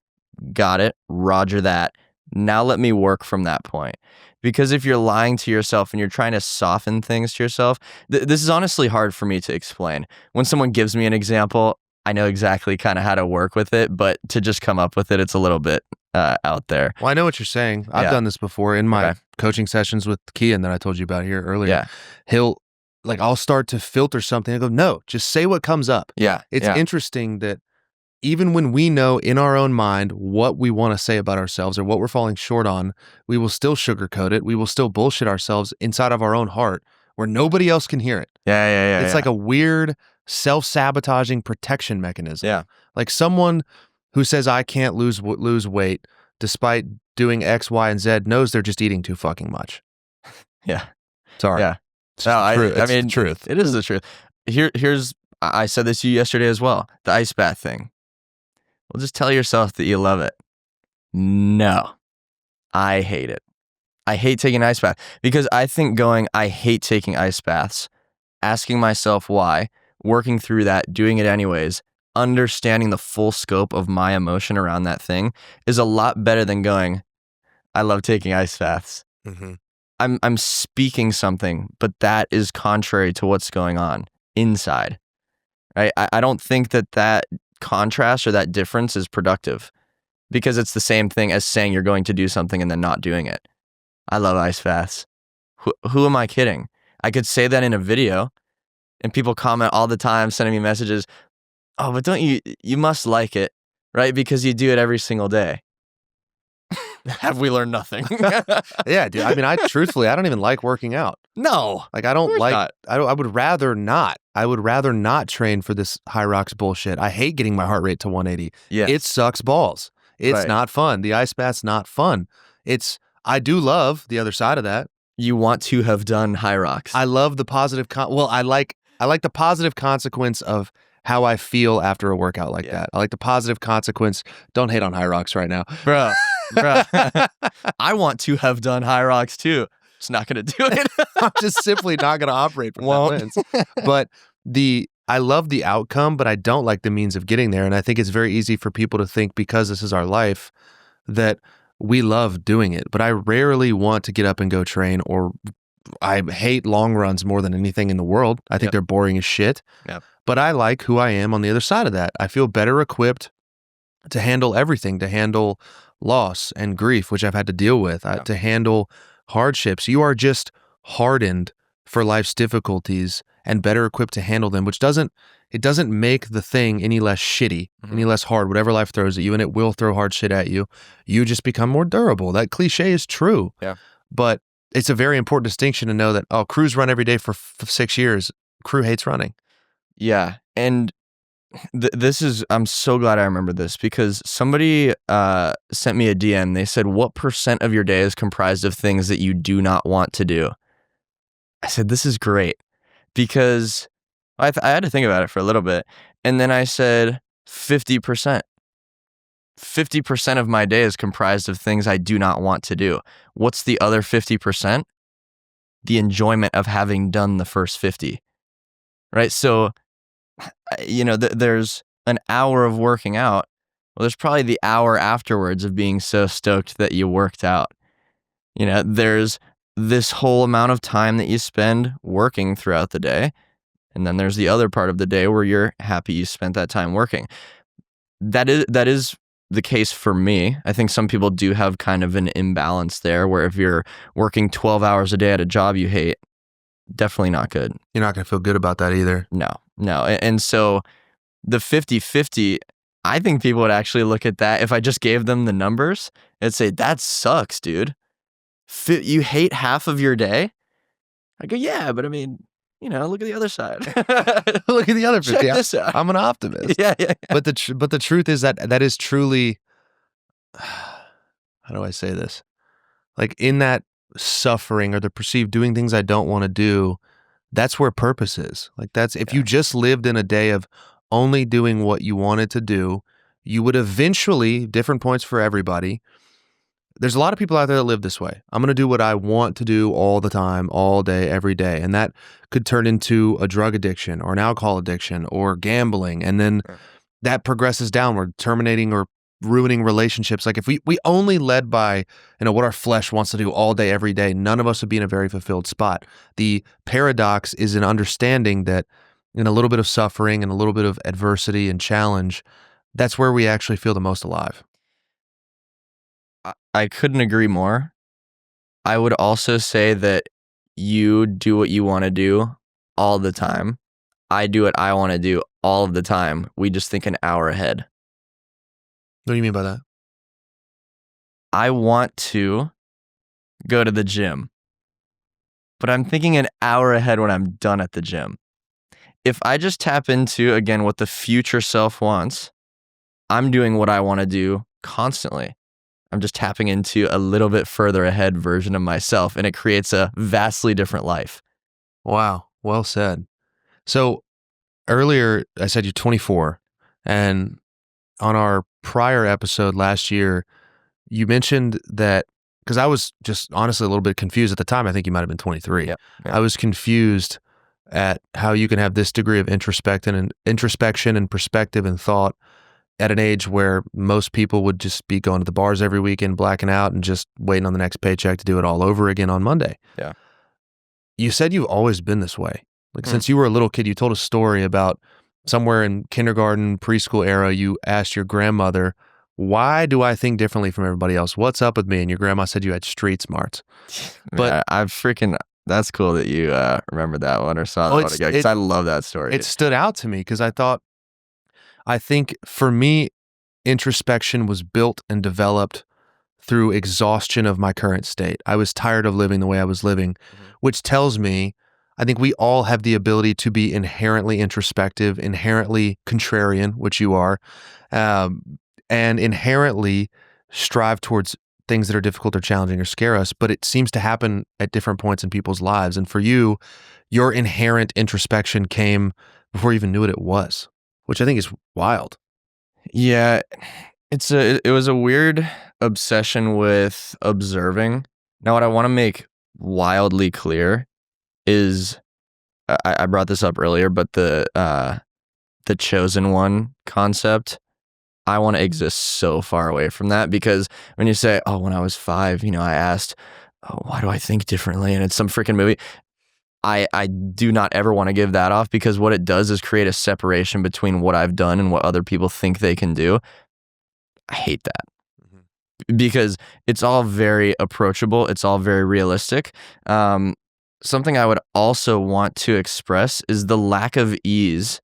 got it, roger that. Now let me work from that point. Because if you're lying to yourself and you're trying to soften things to yourself, this is honestly hard for me to explain. When someone gives me an example, I know exactly kind of how to work with it, but to just come up with it, it's a little bit out there. Well, I know what you're saying. I've done this before in my coaching sessions with Kian that I told you about here earlier. Yeah. I'll start to filter something and go, no, just say what comes up. Yeah. It's interesting that even when we know in our own mind what we want to say about ourselves or what we're falling short on, we will still sugarcoat it. We will still bullshit ourselves inside of our own heart where nobody else can hear it. Yeah. It's like a weird self-sabotaging protection mechanism. Yeah. Like someone who says, I can't lose weight despite doing X, Y, and Z knows they're just eating too fucking much. Yeah. Sorry. Yeah. It's the truth. It is the truth. Here's I said this to you yesterday as well. The ice bath thing. Well, just tell yourself that you love it. No, I hate it. I hate taking an ice bath because I think I hate taking ice baths, asking myself why, working through that, doing it anyways, understanding the full scope of my emotion around that thing is a lot better than going, I love taking ice baths. Mm-hmm. I'm speaking something, but that is contrary to what's going on inside. Right? I don't think that contrast or that difference is productive because it's the same thing as saying you're going to do something and then not doing it. I love ice baths. Who am I kidding? I could say that in a video and people comment all the time sending me messages. Oh, but you must like it, right? Because you do it every single day. Have we learned nothing? Yeah, dude. I mean, I don't even like working out. No. Like, I don't like, I would rather not. I would rather not train for this high rocks bullshit. I hate getting my heart rate to 180. Yeah. It sucks balls. It's not fun. The ice bath's not fun. I do love the other side of that. You want to have done high rocks. I love the positive, I like the positive consequence of how I feel after a workout like that. I like the positive consequence. Don't hate on high rocks right now. Bro. I want to have done high rocks too. Just not going to do it. I'm just simply not going to operate from that lens. But I love the outcome, but I don't like the means of getting there. And I think it's very easy for people to think because this is our life that we love doing it. But I rarely want to get up and go train, or I hate long runs more than anything in the world. I think they're boring as shit. Yep. But I like who I am on the other side of that. I feel better equipped to handle everything, to handle loss and grief, which I've had to deal with, to handle hardships. You are just hardened for life's difficulties and better equipped to handle them, which doesn't make the thing any less shitty, any less hard, whatever life throws at you, and it will throw hard shit at you. You just become more durable. That cliche is true. Yeah. But it's a very important distinction to know that, crews run every day for 6 years. Crew hates running. Yeah. And I'm so glad I remember this because somebody sent me a DM. They said, what % of your day is comprised of things that you do not want to do? I said, this is great because I had to think about it for a little bit. And then I said 50%. 50% of my day is comprised of things I do not want to do. What's the other 50%? The enjoyment of having done the first 50. Right? So, there's an hour of working out. Well, there's probably the hour afterwards of being so stoked that you worked out. There's this whole amount of time that you spend working throughout the day. And then there's the other part of the day where you're happy you spent that time working. That is the case for me. I think some people do have kind of an imbalance there where if you're working 12 hours a day at a job you hate, definitely not good. You're not going to feel good about that either. No. And so the 50-50, I think people would actually look at that. If I just gave them the numbers, they'd say, that sucks, dude. You hate half of your day? I go, yeah, but I mean, look at the other side. Look at the other 50. Check this out. I'm an optimist. Yeah. But the truth is that is truly, how do I say this? Like in that suffering or the perceived doing things I don't want to do, that's where purpose is. Like if you just lived in a day of only doing what you wanted to do, you would eventually, different points for everybody, there's a lot of people out there that live this way. I'm going to do what I want to do all the time, all day, every day. And that could turn into a drug addiction or an alcohol addiction or gambling. And then that progresses downward, terminating or ruining relationships. Like if we only led by, what our flesh wants to do all day, every day, none of us would be in a very fulfilled spot. The paradox is an understanding that in a little bit of suffering and a little bit of adversity and challenge, that's where we actually feel the most alive. I couldn't agree more. I would also say that you do what you want to do all the time. I do what I want to do all of the time. We just think an hour ahead. What do you mean by that? I want to go to the gym, but I'm thinking an hour ahead when I'm done at the gym. If I just tap into, again, what the future self wants, I'm doing what I want to do constantly. I'm just tapping into a little bit further ahead version of myself, and it creates a vastly different life. Wow. Well said. So earlier I said you're 24, and on our prior episode last year, you mentioned that, because I was just honestly a little bit confused at the time. I think you might have been 23. Yep. I was confused at how you can have this degree of introspection and perspective and thought at an age where most people would just be going to the bars every weekend, blacking out, and just waiting on the next paycheck to do it all over again on Monday. Yeah. You said you've always been this way. Like since you were a little kid, you told a story about somewhere in kindergarten, preschool era, you asked your grandmother, why do I think differently from everybody else? What's up with me? And your grandma said you had street smarts. But that's cool that you remember that one or saw that one again, because I love that story. It stood out to me because I think for me, introspection was built and developed through exhaustion of my current state. I was tired of living the way I was living, which tells me I think we all have the ability to be inherently introspective, inherently contrarian, which you are, and inherently strive towards things that are difficult or challenging or scare us. But it seems to happen at different points in people's lives. And for you, your inherent introspection came before you even knew what it was, which I think is wild. Yeah, it was a weird obsession with observing. Now, what I want to make wildly clear is, I brought this up earlier, but the chosen one concept, I want to exist so far away from that, because when you say, oh, when I was 5, I asked, oh, why do I think differently? And it's some freaking movie. I do not ever want to give that off, because what it does is create a separation between what I've done and what other people think they can do. I hate that. Because it's all very approachable. It's all very realistic. Something I would also want to express is the lack of ease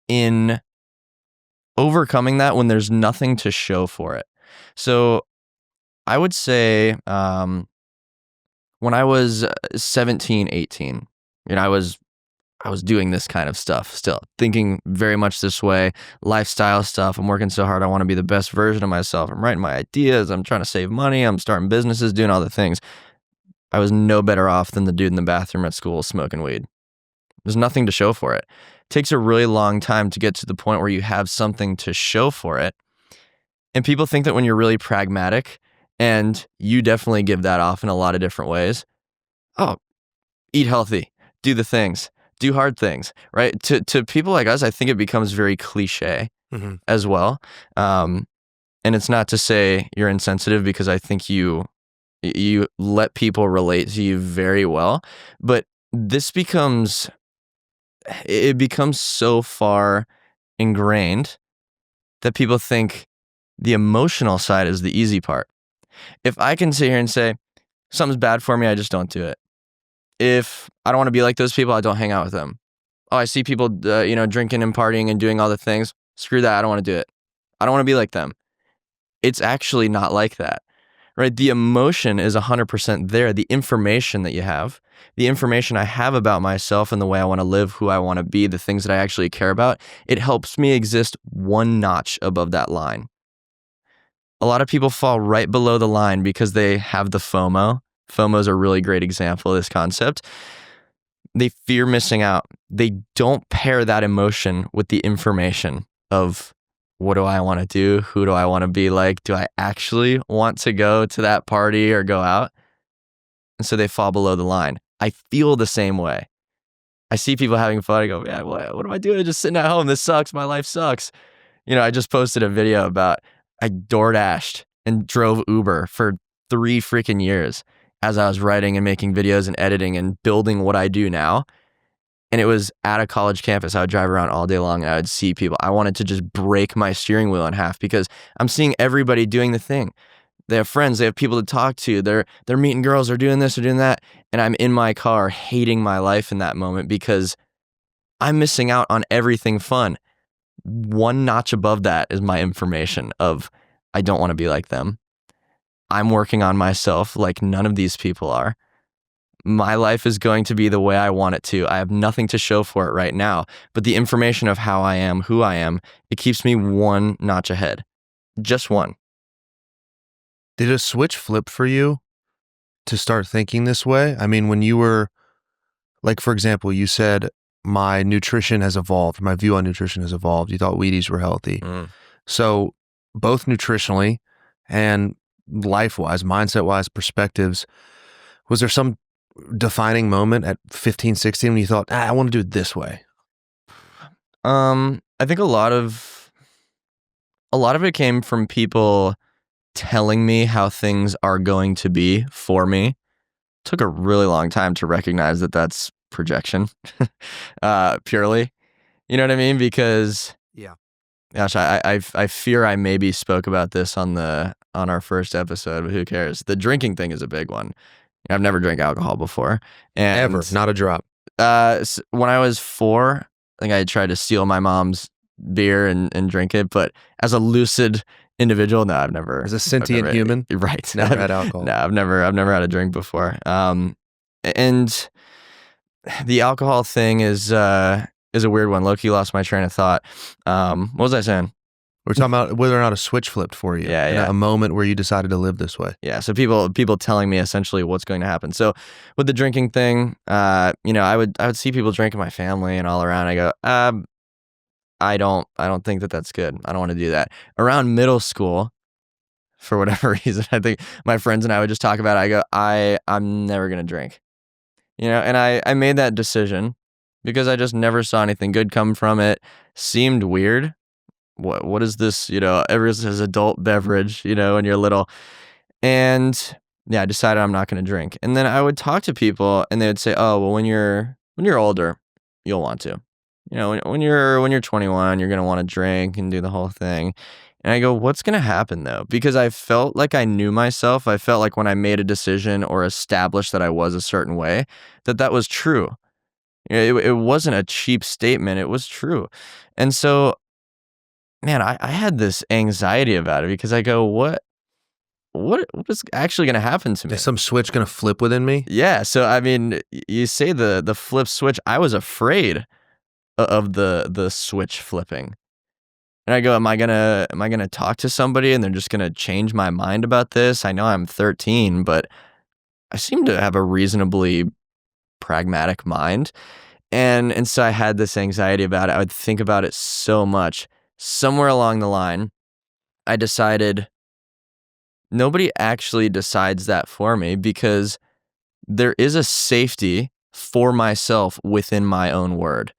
in overcoming that when there's nothing to show for it. So I would say when I was 17, 18, I was doing this kind of stuff still, thinking very much this way, lifestyle stuff. I'm working so hard. I want to be the best version of myself. I'm writing my ideas. I'm trying to save money. I'm starting businesses, doing all the things. I was no better off than the dude in the bathroom at school smoking weed. There's nothing to show for it. It takes a really long time to get to the point where you have something to show for it. And people think that when you're really pragmatic, and you definitely give that off in a lot of different ways. Oh, eat healthy, do the things, do hard things, right? To people like us, I think it becomes very cliche as well. And it's not to say you're insensitive, because I think you let people relate to you very well. But this becomes so far ingrained that people think the emotional side is the easy part. If I can sit here and say, something's bad for me, I just don't do it. If I don't want to be like those people, I don't hang out with them. Oh, I see people, drinking and partying and doing all the things. Screw that. I don't want to do it. I don't want to be like them. It's actually not like that, right? The emotion is 100% there. The information that you have, the information I have about myself and the way I want to live, who I want to be, the things that I actually care about, it helps me exist one notch above that line. A lot of people fall right below the line because they have the FOMO. FOMO is a really great example of this concept. They fear missing out. They don't pair that emotion with the information of what do I want to do? Who do I want to be like? Do I actually want to go to that party or go out? And so they fall below the line. I feel the same way. I see people having fun. I go, yeah, what am I doing? Just sitting at home. This sucks. My life sucks. I just posted a video about I DoorDashed and drove Uber for 3 freaking years as I was writing and making videos and editing and building what I do now. And it was at a college campus. I would drive around all day long and I would see people. I wanted to just break my steering wheel in half because I'm seeing everybody doing the thing. They have friends, they have people to talk to. They're meeting girls, they're doing this, they're doing that. And I'm in my car hating my life in that moment because I'm missing out on everything fun. One notch above that is my information of I don't want to be like them. I'm working on myself like none of these people are. My life is going to be the way I want it to. I have nothing to show for it right now, but the information of how I am, who I am, it keeps me one notch ahead. Just one. Did a switch flip for you to start thinking this way? I mean, when you were, like, for example, you said, my nutrition has evolved. My view on nutrition has evolved. You thought Wheaties were healthy. So both nutritionally and life-wise, mindset-wise, perspectives, was there some defining moment at 15, 16 when you thought, I want to do it this way? I think a lot of it came from people telling me how things are going to be for me. It took a really long time to recognize that that's projection, purely. You know what I mean? Because gosh, I fear I maybe spoke about this on our first episode, but who cares? The drinking thing is a big one. I've never drank alcohol before. And Ever, not a drop. When I was 4, I think I tried to steal my mom's beer and drink it, but as a lucid individual, no, I've never. As a sentient human, right? Never had alcohol. No, I've never had a drink before. And the alcohol thing is a weird one. Low-key lost my train of thought. What was I saying? We're talking about whether or not a switch flipped for you. Yeah. A moment where you decided to live this way. Yeah. So people telling me essentially what's going to happen. So with the drinking thing, I would see people drink in my family and all around. I go, I don't think that that's good. I don't want to do that. Around middle school, for whatever reason, I think my friends and I would just talk about it. I go, I'm never going to drink, and I made that decision because I just never saw anything good come from it. Seemed weird. What is this? Everyone says adult beverage, when you're little. And yeah, I decided I'm not going to drink. And then I would talk to people and they would say, oh, well, when you're older, you'll want to. When you're 21, you're going to want to drink and do the whole thing. And I go, what's going to happen though? Because I felt like I knew myself. I felt like when I made a decision or established that I was a certain way, that was true. It wasn't a cheap statement. It was true. And so, man, I had this anxiety about it because I go, what is actually going to happen to me? Is some switch going to flip within me? Yeah. So, I mean, you say the flip switch. I was afraid of the switch flipping. And I go, am I gonna talk to somebody and they're just gonna change my mind about this? I know I'm 13, but I seem to have a reasonably pragmatic mind. And so I had this anxiety about it. I would think about it so much. Somewhere along the line, I decided nobody actually decides that for me because there is a safety for myself within my own word.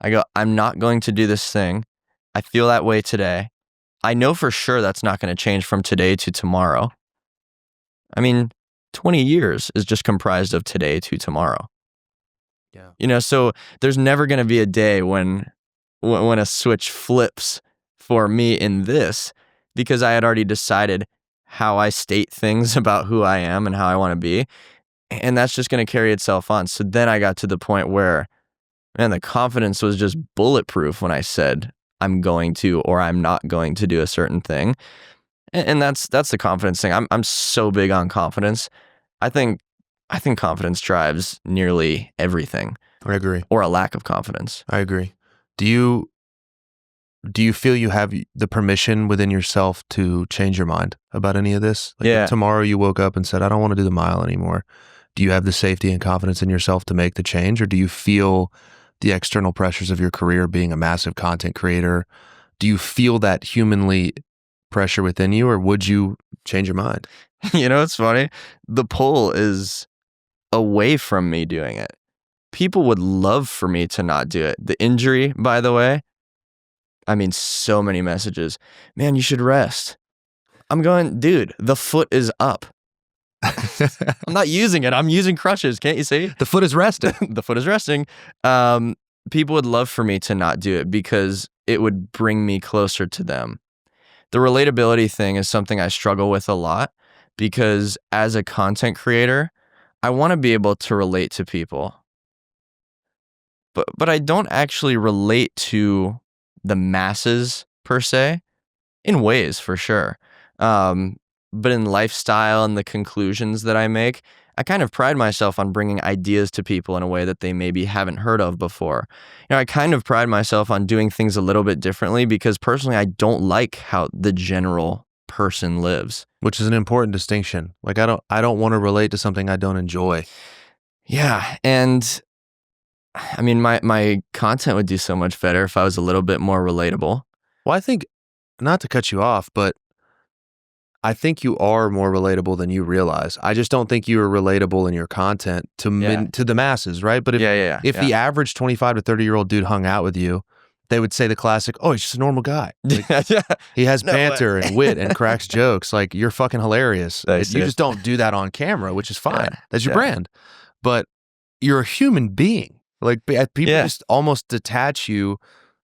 I go, I'm not going to do this thing. I feel that way today. I know for sure that's not going to change from today to tomorrow. I mean, 20 years is just comprised of today to tomorrow. Yeah. So there's never going to be a day when a switch flips for me in this because I had already decided how I state things about who I am and how I want to be. And that's just going to carry itself on. So then I got to the point where, man, the confidence was just bulletproof when I said I'm going to or I'm not going to do a certain thing. And that's the confidence thing. I'm so big on confidence. I think confidence drives nearly everything. I agree. Or a lack of confidence. I agree. Do you feel you have the permission within yourself to change your mind about any of this? Like yeah. If tomorrow you woke up and said, I don't want to do the mile anymore. Do you have the safety and confidence in yourself to make the change? Or do you feel the external pressures of your career, being a massive content creator, do you feel that humanly pressure within you, or would you change your mind? You know, it's funny. The pull is away from me doing it. People would love for me to not do it. The injury, by the way, I mean, so many messages. Man, you should rest. I'm going, dude, the foot is up. I'm not using it. I'm using crutches. Can't you see? The foot is resting. The foot is resting. People would love for me to not do it because it would bring me closer to them. The relatability thing is something I struggle with a lot because as a content creator, I want to be able to relate to people. But I don't actually relate to the masses per se, in ways for sure. But in lifestyle and the conclusions that I make, I kind of pride myself on bringing ideas to people in a way that they maybe haven't heard of before. You know, I kind of pride myself on doing things a little bit differently because personally, I don't like how the general person lives. Which is an important distinction. Like I don't want to relate to something I don't enjoy. Yeah, and I mean, my content would do so much better if I was a little bit more relatable. Well, I think, not to cut you off, but I think you are more relatable than you realize. I just don't think you are relatable in your content to the masses, right? But if the average 25 to 30-year-old dude hung out with you, they would say the classic, "Oh, he's just a normal guy. Like, he has banter and wit and cracks jokes. Like, you're fucking hilarious." You just don't do that on camera, which is fine. That's your brand. But you're a human being. Like, people just almost detach you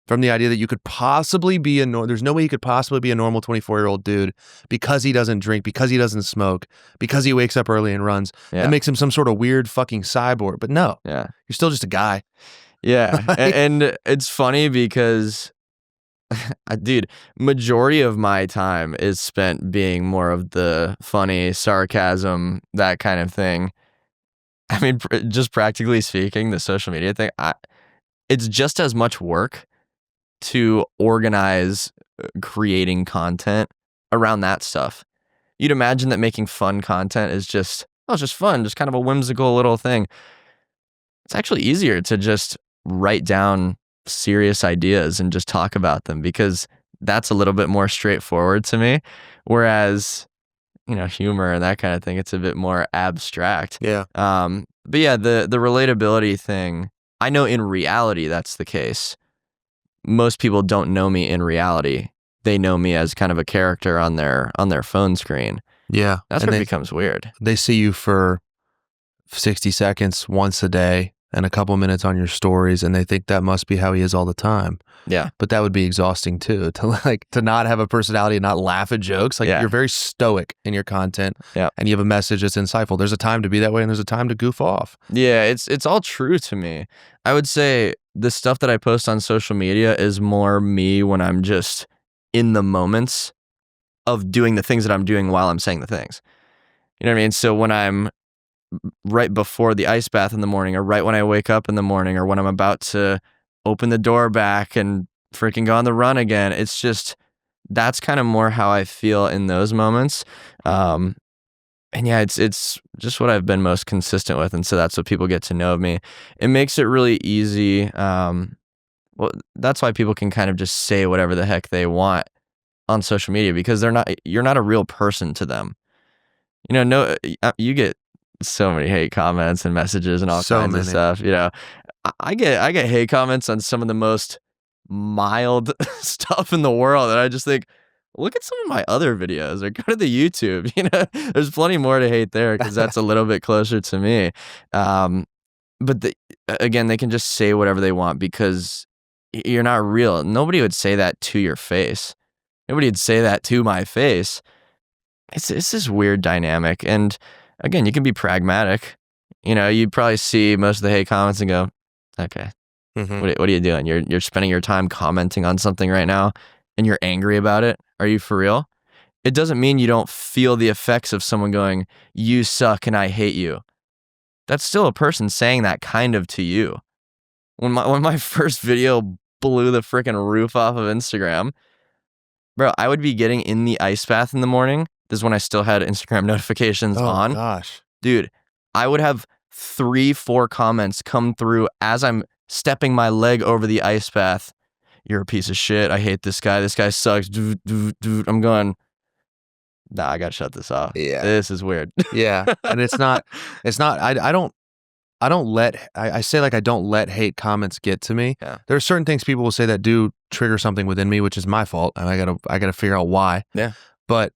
from the idea that you could possibly be there's no way you could possibly be a normal 24-year-old dude because he doesn't drink, because he doesn't smoke, because he wakes up early and runs. That makes him some sort of weird fucking cyborg. But no, you're still just a guy. Yeah. And it's funny because, dude, majority of my time is spent being more of the funny, sarcasm, that kind of thing. I mean, just practically speaking, the social media thing, it's just as much work to organize creating content around that stuff. You'd imagine that making fun content is just fun, just kind of a whimsical little thing. It's actually easier to just write down serious ideas and just talk about them because that's a little bit more straightforward to me. Whereas, you know, humor and that kind of thing, it's a bit more abstract. Yeah. But yeah, the relatability thing, I know in reality that's the case. Most people don't know me in reality. They know me as kind of a character on their phone screen. Yeah. That's where it becomes weird. They see you for 60 seconds once a day and a couple minutes on your stories, and they think that must be how he is all the time. Yeah. But that would be exhausting too, to not have a personality and not laugh at jokes. Like, you're very stoic in your content, and you have a message that's insightful. There's a time to be that way, and there's a time to goof off. Yeah, it's all true to me. I would say the stuff that I post on social media is more me when I'm just in the moments of doing the things that I'm doing while I'm saying the things. You know what I mean? So when I'm right before the ice bath in the morning, or right when I wake up in the morning, or when I'm about to open the door back and freaking go on the run again, it's just, that's kind of more how I feel in those moments. And yeah, it's just what I've been most consistent with, and so that's what people get to know of me. It makes it really easy. Well, that's why people can kind of just say whatever the heck they want on social media, because you're not a real person to them. You know, you get so many hate comments and messages and all kinds of stuff. You know, I get hate comments on some of the most mild stuff in the world, and I just think, look at some of my other videos, or go to the YouTube. You know, there's plenty more to hate there because that's a little bit closer to me. But again, they can just say whatever they want because you're not real. Nobody would say that to your face. Nobody would say that to my face. It's this weird dynamic. And again, you can be pragmatic. You know, you'd probably see most of the hate comments and go, okay, what are you doing? You're spending your time commenting on something right now and you're angry about it. Are you for real? It doesn't mean you don't feel the effects of someone going, you suck and I hate you. That's still a person saying that kind of to you. When my first video blew the freaking roof off of Instagram, bro, I would be getting in the ice bath in the morning. This is when I still had Instagram notifications on. Oh gosh. Dude, I would have 3-4 comments come through as I'm stepping my leg over the ice bath. you're a piece of shit. I hate this guy. This guy sucks. Dude. I'm going, nah, I got to shut this off. Yeah. This is weird. Yeah. And it's not, I don't let, I say like I don't let hate comments get to me. Yeah. There are certain things people will say that do trigger something within me, which is my fault. And I gotta figure out why. Yeah. But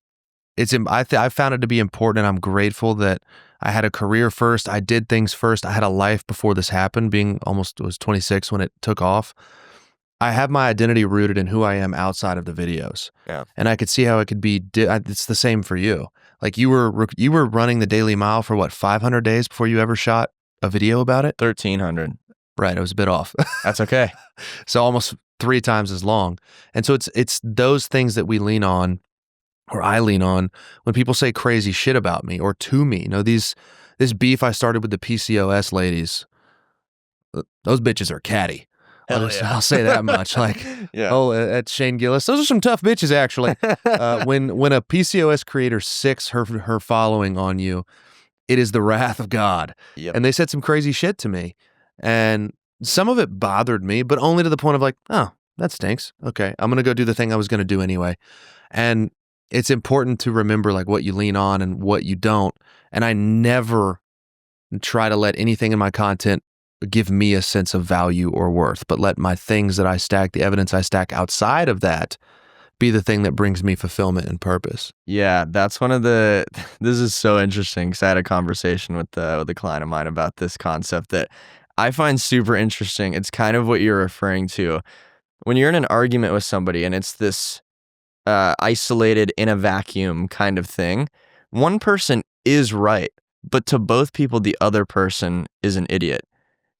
I found it to be important, and I'm grateful that I had a career first. I did things first. I had a life before this happened, was 26 when it took off. I have my identity rooted in who I am outside of the videos. Yeah. And I could see how it could be, it's the same for you. Like you were running the Daily Mile for what, 500 days before you ever shot a video about it? 1,300. Right. It was a bit off. That's okay. So almost 3 times as long. And so it's those things that we lean on, or I lean on, when people say crazy shit about me or to me. You know, this beef I started with the PCOS ladies, those bitches are catty. I'll say that much. Like, yeah. Oh, at Shane Gillis, those are some tough bitches, actually. When a PCOS creator sicks her following on you, it is the wrath of God. Yep. And they said some crazy shit to me, and some of it bothered me, but only to the point of like, oh, that stinks. Okay, I'm gonna go do the thing I was gonna do anyway. And it's important to remember like what you lean on and what you don't. And I never try to let anything in my content give me a sense of value or worth, but let my things that I stack, the evidence I stack outside of that, be the thing that brings me fulfillment and purpose. Yeah, that's one of the. This is so interesting because I had a conversation with a client of mine about this concept that I find super interesting. It's kind of what you're referring to when you're in an argument with somebody, and it's this isolated in a vacuum kind of thing. One person is right, but to both people, the other person is an idiot.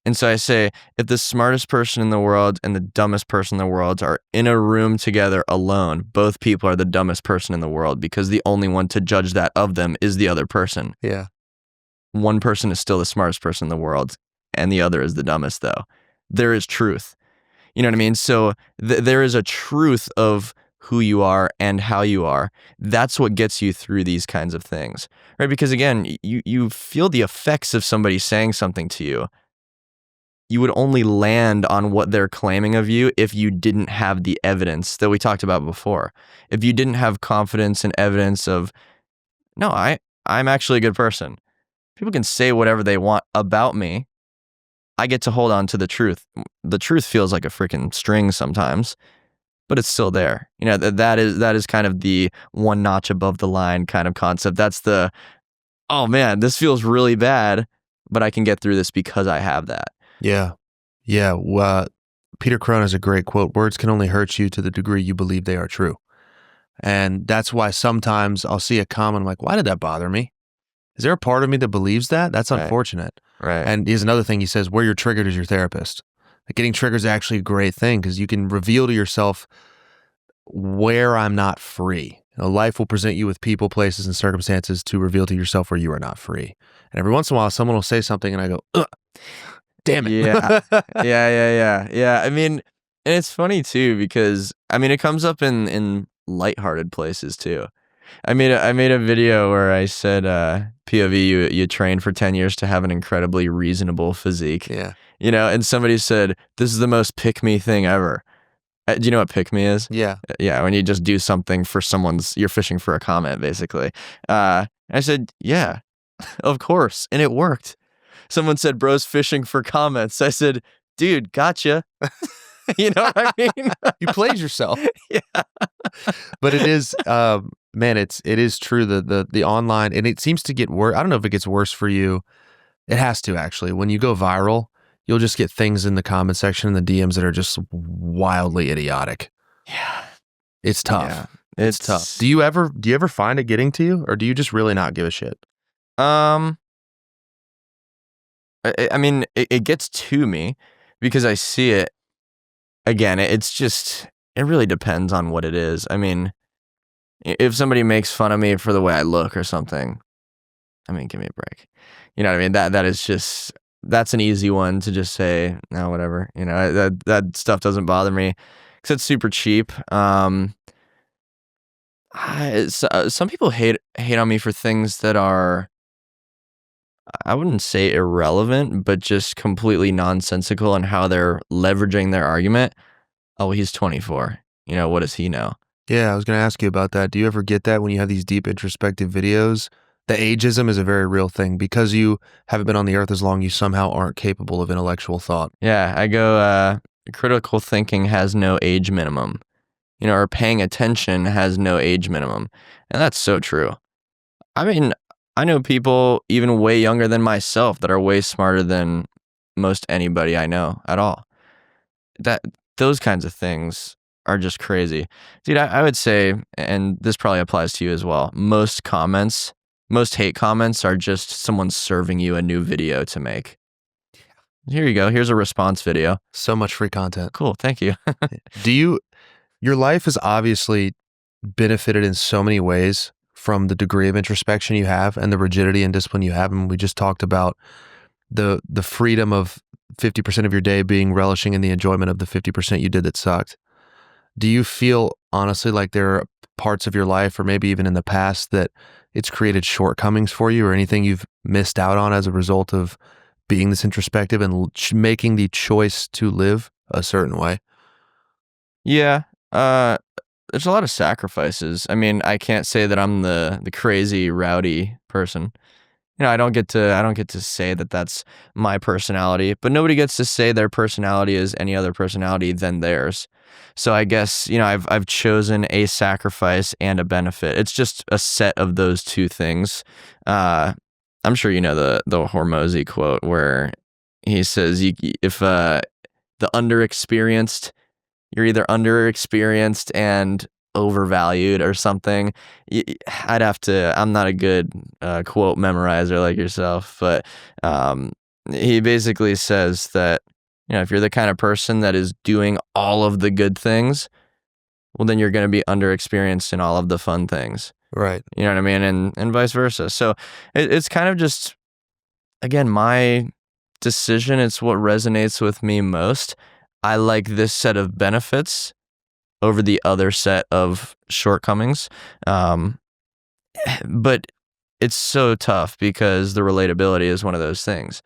And so I say, if the smartest person in the world and the dumbest person in the world are in a room together alone, both people are the dumbest person in the world because the only one to judge that of them is the other person. Yeah. One person is still the smartest person in the world, and the other is the dumbest, though. There is truth. You know what I mean? So there is a truth of who you are and how you are. That's what gets you through these kinds of things, right? Because again, you feel the effects of somebody saying something to you. You would only land on what they're claiming of you if you didn't have the evidence that we talked about before. If you didn't have confidence and evidence of, no, I'm actually a good person. People can say whatever they want about me. I get to hold on to the truth. The truth feels like a freaking string sometimes, but it's still there. You know, that is kind of the one notch above the line kind of concept. That's the, oh man, this feels really bad, but I can get through this because I have that. Yeah. Yeah. Peter Crone has a great quote: words can only hurt you to the degree you believe they are true. And that's why sometimes I'll see a comment, I'm like, why did that bother me? Is there a part of me that believes that? That's unfortunate. Right. And here's another thing he says: where you're triggered is your therapist. Like, getting triggered is actually a great thing because you can reveal to yourself where I'm not free. You know, life will present you with people, places, and circumstances to reveal to yourself where you are not free. And every once in a while, someone will say something and I go, ugh. Damn it. Yeah. I mean, and it's funny too, because I mean, it comes up in lighthearted places too. I made a video where I said, POV, you train for 10 years to have an incredibly reasonable physique. Yeah. You know, and somebody said, this is the most pick me thing ever. Do you know what pick me is? Yeah. Yeah. When you just do something for you're fishing for a comment, basically. I said, yeah, of course. And it worked. Someone said, bro's fishing for comments. I said, dude, gotcha. You know what I mean? You played yourself. Yeah. But it is, man, it is true. The online, and it seems to get worse. I don't know if it gets worse for you. It has to, actually. When you go viral, you'll just get things in the comment section and the DMs that are just wildly idiotic. Yeah. It's tough. Yeah. It's tough. Do you ever find it getting to you, or do you just really not give a shit? I mean, it gets to me because I see it. Again, it really depends on what it is. I mean, if somebody makes fun of me for the way I look or something, I mean, give me a break. You know what I mean? That is just, that's an easy one to just say, no, whatever. You know, that stuff doesn't bother me because it's super cheap. Some people hate on me for things that are, I wouldn't say irrelevant, but just completely nonsensical in how they're leveraging their argument. Oh, well, he's 24. What does he know? Yeah, I was going to ask you about that. Do you ever get that when you have these deep introspective videos? The ageism is a very real thing. Because you haven't been on the earth as long, you somehow aren't capable of intellectual thought. Yeah, I go, critical thinking has no age minimum, or paying attention has no age minimum. And that's so true. I mean, I know people even way younger than myself that are way smarter than most anybody I know at all. That those kinds of things are just crazy. Dude, I would say, and this probably applies to you as well, most hate comments are just someone serving you a new video to make. Here you go. Here's a response video. So much free content. Cool. Thank you. Your life has obviously benefited in so many ways from the degree of introspection you have and the rigidity and discipline you have. And we just talked about the freedom of 50% of your day being relishing in the enjoyment of the 50% you did that sucked. Do you feel honestly like there are parts of your life or maybe even in the past that it's created shortcomings for you or anything you've missed out on as a result of being this introspective and making the choice to live a certain way? Yeah. There's a lot of sacrifices. I mean, I can't say that I'm the crazy rowdy person. I don't get to say that that's my personality, but nobody gets to say their personality is any other personality than theirs. So I guess, I've chosen a sacrifice and a benefit. It's just a set of those two things. I'm sure you know the Hormozy quote where he says, if the underexperienced, you're either underexperienced and overvalued or something. I'm not a good quote memorizer like yourself, but he basically says that, if you're the kind of person that is doing all of the good things, well, then you're going to be underexperienced in all of the fun things. Right. You know what I mean? And vice versa. So it's kind of just, again, my decision. It's what resonates with me most. I like this set of benefits over the other set of shortcomings. But it's so tough because the relatability is one of those things.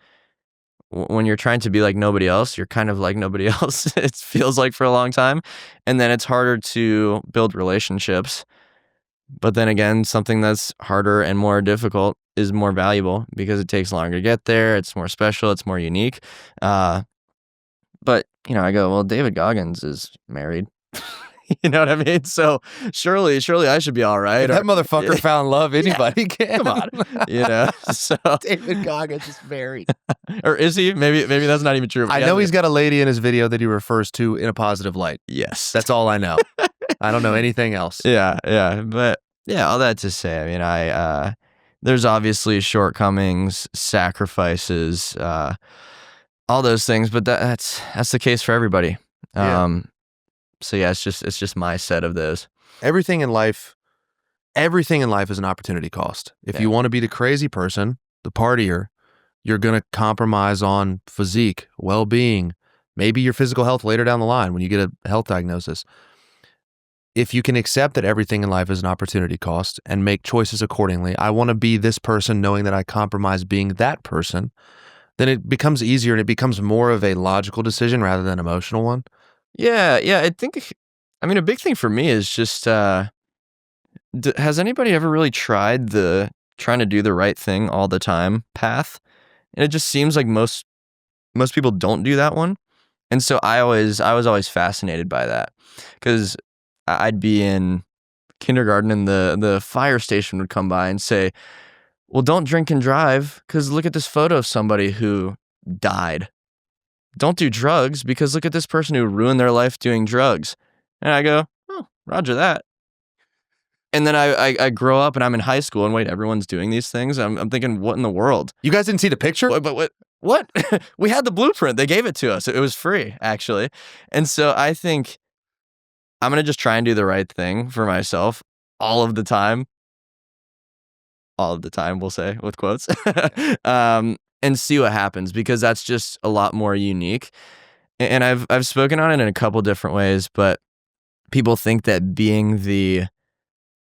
When you're trying to be like nobody else, you're kind of like nobody else, it feels like, for a long time. And then it's harder to build relationships. But then again, something that's harder and more difficult is more valuable because it takes longer to get there. It's more special. It's more unique. But, I go, well, David Goggins is married. You know what I mean? So surely I should be all right. If that motherfucker found love, anybody can. Come on. So David Goggins is married. Or is he? Maybe that's not even true. I know he's got a lady in his video that he refers to in a positive light. Yes. That's all I know. I don't know anything else. Yeah. But yeah, all that to say, I mean, there's obviously shortcomings, sacrifices, all those things, but that's the case for everybody. Yeah. So yeah, it's just my set of those. Everything in life is an opportunity cost. If you want to be the crazy person, the partier, you're going to compromise on physique, well-being, maybe your physical health later down the line when you get a health diagnosis. If you can accept that everything in life is an opportunity cost and make choices accordingly, I want to be this person knowing that I compromise being that person, then it becomes easier and it becomes more of a logical decision rather than an emotional one. Yeah, I think, I mean, a big thing for me is just, has anybody ever really tried the trying to do the right thing all the time path? And it just seems like most people don't do that one. And so I was always fascinated by that because I'd be in kindergarten and the fire station would come by and say, well, don't drink and drive because look at this photo of somebody who died. Don't do drugs because look at this person who ruined their life doing drugs. And I go, oh, roger that. And then I grow up and I'm in high school and wait, everyone's doing these things. I'm thinking, what in the world? You guys didn't see the picture? What? We had the blueprint. They gave it to us. It was free, actually. And so I think I'm going to just try and do the right thing for myself all of the time. All of the time, we'll say, with quotes. And see what happens because that's just a lot more unique. And I've spoken on it in a couple different ways, but people think that being the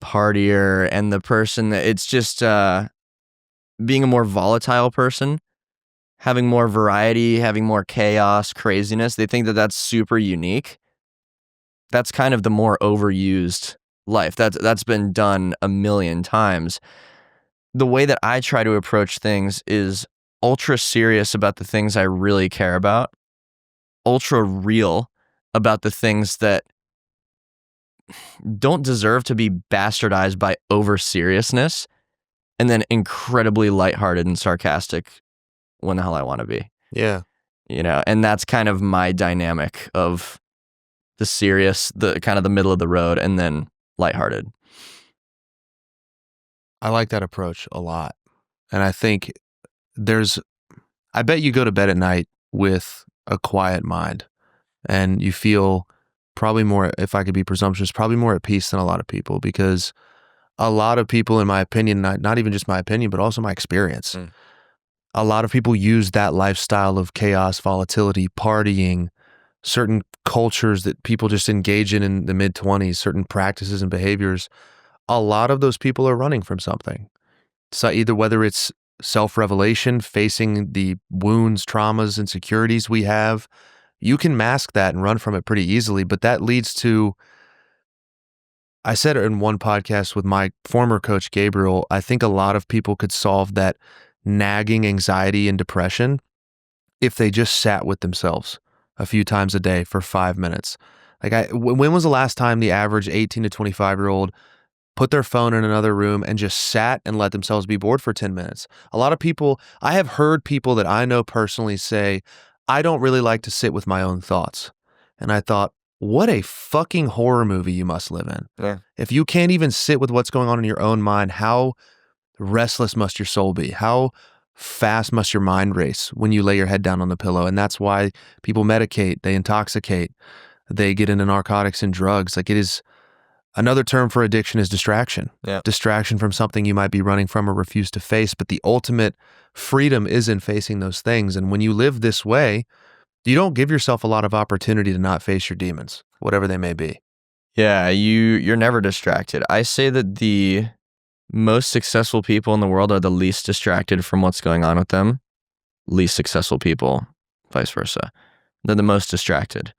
partier and the person that it's just being a more volatile person, having more variety, having more chaos, craziness, they think that that's super unique. That's kind of the more overused life. That's been done a million times. The way that I try to approach things is ultra serious about the things I really care about, ultra real about the things that don't deserve to be bastardized by over seriousness, and then incredibly lighthearted and sarcastic when the hell I want to be. Yeah. And that's kind of my dynamic of the serious, the kind of the middle of the road, and then lighthearted. I like that approach a lot. And I think I bet you go to bed at night with a quiet mind and you feel probably more, if I could be presumptuous, probably more at peace than a lot of people, because a lot of people, in my opinion, not even just my opinion, but also my experience, a lot of people use that lifestyle of chaos, volatility, partying, certain cultures that people just engage in the mid-20s, certain practices and behaviors. A lot of those people are running from something. So either whether it's self-revelation, facing the wounds, traumas, insecurities we have, you can mask that and run from it pretty easily. But that leads to, I said it in one podcast with my former coach, Gabriel, I think a lot of people could solve that nagging anxiety and depression if they just sat with themselves a few times a day for 5 minutes. When was the last time the average 18 to 25-year-old put their phone in another room and just sat and let themselves be bored for 10 minutes? A lot of people, I have heard people that I know personally say, I don't really like to sit with my own thoughts. And I thought, what a fucking horror movie you must live in. Yeah. If you can't even sit with what's going on in your own mind, how restless must your soul be? How fast must your mind race when you lay your head down on the pillow? And that's why people medicate, they intoxicate, they get into narcotics and drugs. It is, another term for addiction is distraction. Yeah. Distraction from something you might be running from or refuse to face. But the ultimate freedom is in facing those things. And when you live this way, you don't give yourself a lot of opportunity to not face your demons, whatever they may be. Yeah, you're never distracted. I say that the most successful people in the world are the least distracted from what's going on with them. Least successful people, vice versa. They're the most distracted,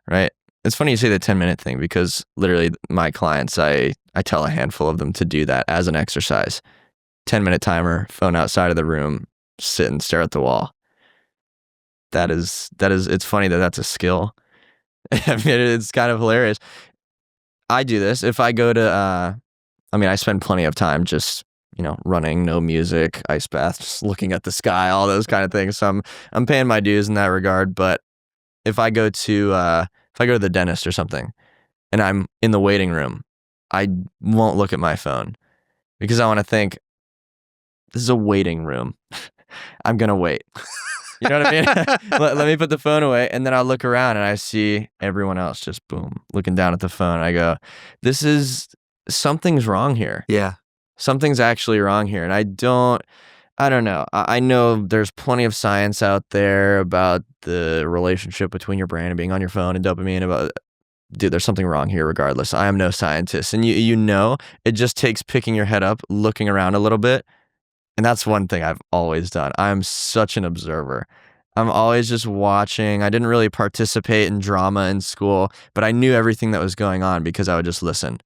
right? It's funny you say the 10-minute thing, because literally my clients, I tell a handful of them to do that as an exercise. 10-minute timer, phone outside of the room, sit and stare at the wall. That is, it's funny that that's a skill. I mean, it's kind of hilarious. I do this. If I go to, I spend plenty of time just, running, no music, ice bath, just looking at the sky, all those kind of things. So I'm paying my dues in that regard. But if I go to the dentist or something and I'm in the waiting room, I won't look at my phone because I want to think, this is a waiting room. I'm going to wait. You know what I mean? Let me put the phone away, and then I'll look around and I see everyone else just boom, looking down at the phone. I go, something's wrong here. Yeah. Something's actually wrong here. And I don't know. I know there's plenty of science out there about the relationship between your brain and being on your phone and dopamine. Dude, there's something wrong here regardless. I am no scientist. And it just takes picking your head up, looking around a little bit. And that's one thing I've always done. I'm such an observer. I'm always just watching. I didn't really participate in drama in school, but I knew everything that was going on because I would just listen.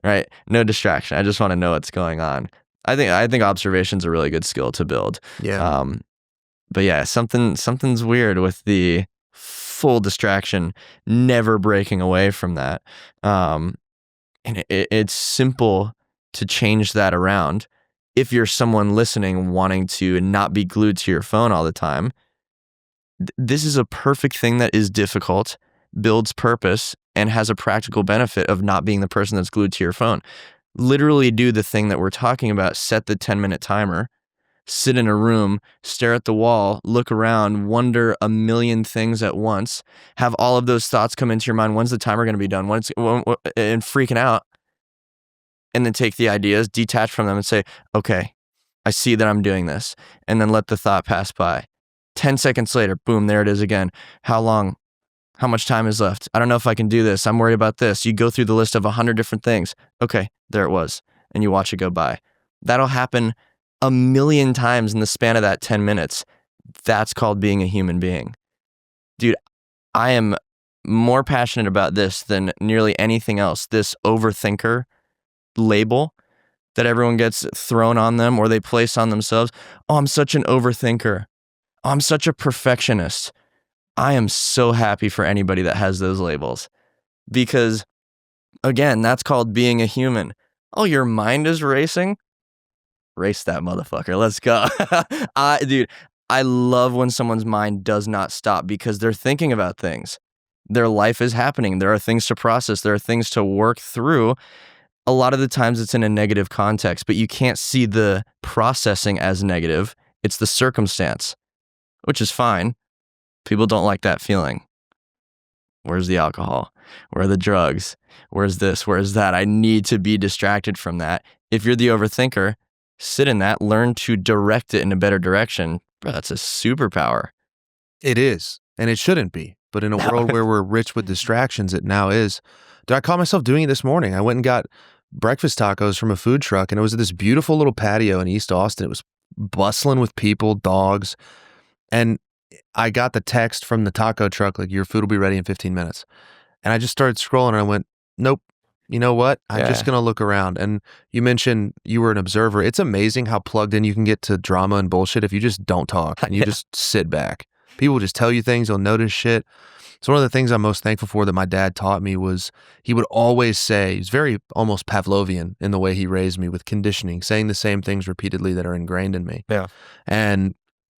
Right? No distraction. I just want to know what's going on. I think observation's a really good skill to build. Yeah. But yeah, something's weird with the full distraction, never breaking away from that. And it's simple to change that around. If you're someone listening wanting to not be glued to your phone all the time, this is a perfect thing that is difficult, builds purpose, and has a practical benefit of not being the person that's glued to your phone. Literally do the thing that we're talking about. Set the 10-minute timer, sit in a room, stare at the wall, look around, wonder a million things at once, have all of those thoughts come into your mind. When's the timer going to be done? And freaking out. And then take the ideas, detach from them and say, okay, I see that I'm doing this. And then let the thought pass by. 10 seconds later, boom, there it is again. How long? How much time is left? I don't know if I can do this. I'm worried about this. You go through the list of 100 different things. Okay, there it was. And you watch it go by. That'll happen a million times in the span of that 10 minutes. That's called being a human being. Dude, I am more passionate about this than nearly anything else. This overthinker label that everyone gets thrown on them or they place on themselves. Oh, I'm such an overthinker. Oh, I'm such a perfectionist. I am so happy for anybody that has those labels because, again, that's called being a human. Oh, your mind is racing? Race that motherfucker. Let's go. Dude, I love when someone's mind does not stop because they're thinking about things. Their life is happening. There are things to process. There are things to work through. A lot of the times it's in a negative context, but you can't see the processing as negative. It's the circumstance, which is fine. People don't like that feeling. Where's the alcohol? Where are the drugs? Where's this? Where's that? I need to be distracted from that. If you're the overthinker, sit in that, learn to direct it in a better direction. Bro, that's a superpower. It is, and it shouldn't be. But in a world where we're rich with distractions, it now is. Dude, I caught myself doing it this morning. I went and got breakfast tacos from a food truck, and it was at this beautiful little patio in East Austin. It was bustling with people, dogs, and I got the text from the taco truck, like, your food will be ready in 15 minutes. And I just started scrolling, and I went, nope. You know what? I'm just going to look around. And you mentioned you were an observer. It's amazing how plugged in you can get to drama and bullshit if you just don't talk and you just sit back. People just tell you things, you'll notice shit. So one of the things I'm most thankful for that my dad taught me was he would always say, he's very almost Pavlovian in the way he raised me with conditioning, saying the same things repeatedly that are ingrained in me. Yeah. And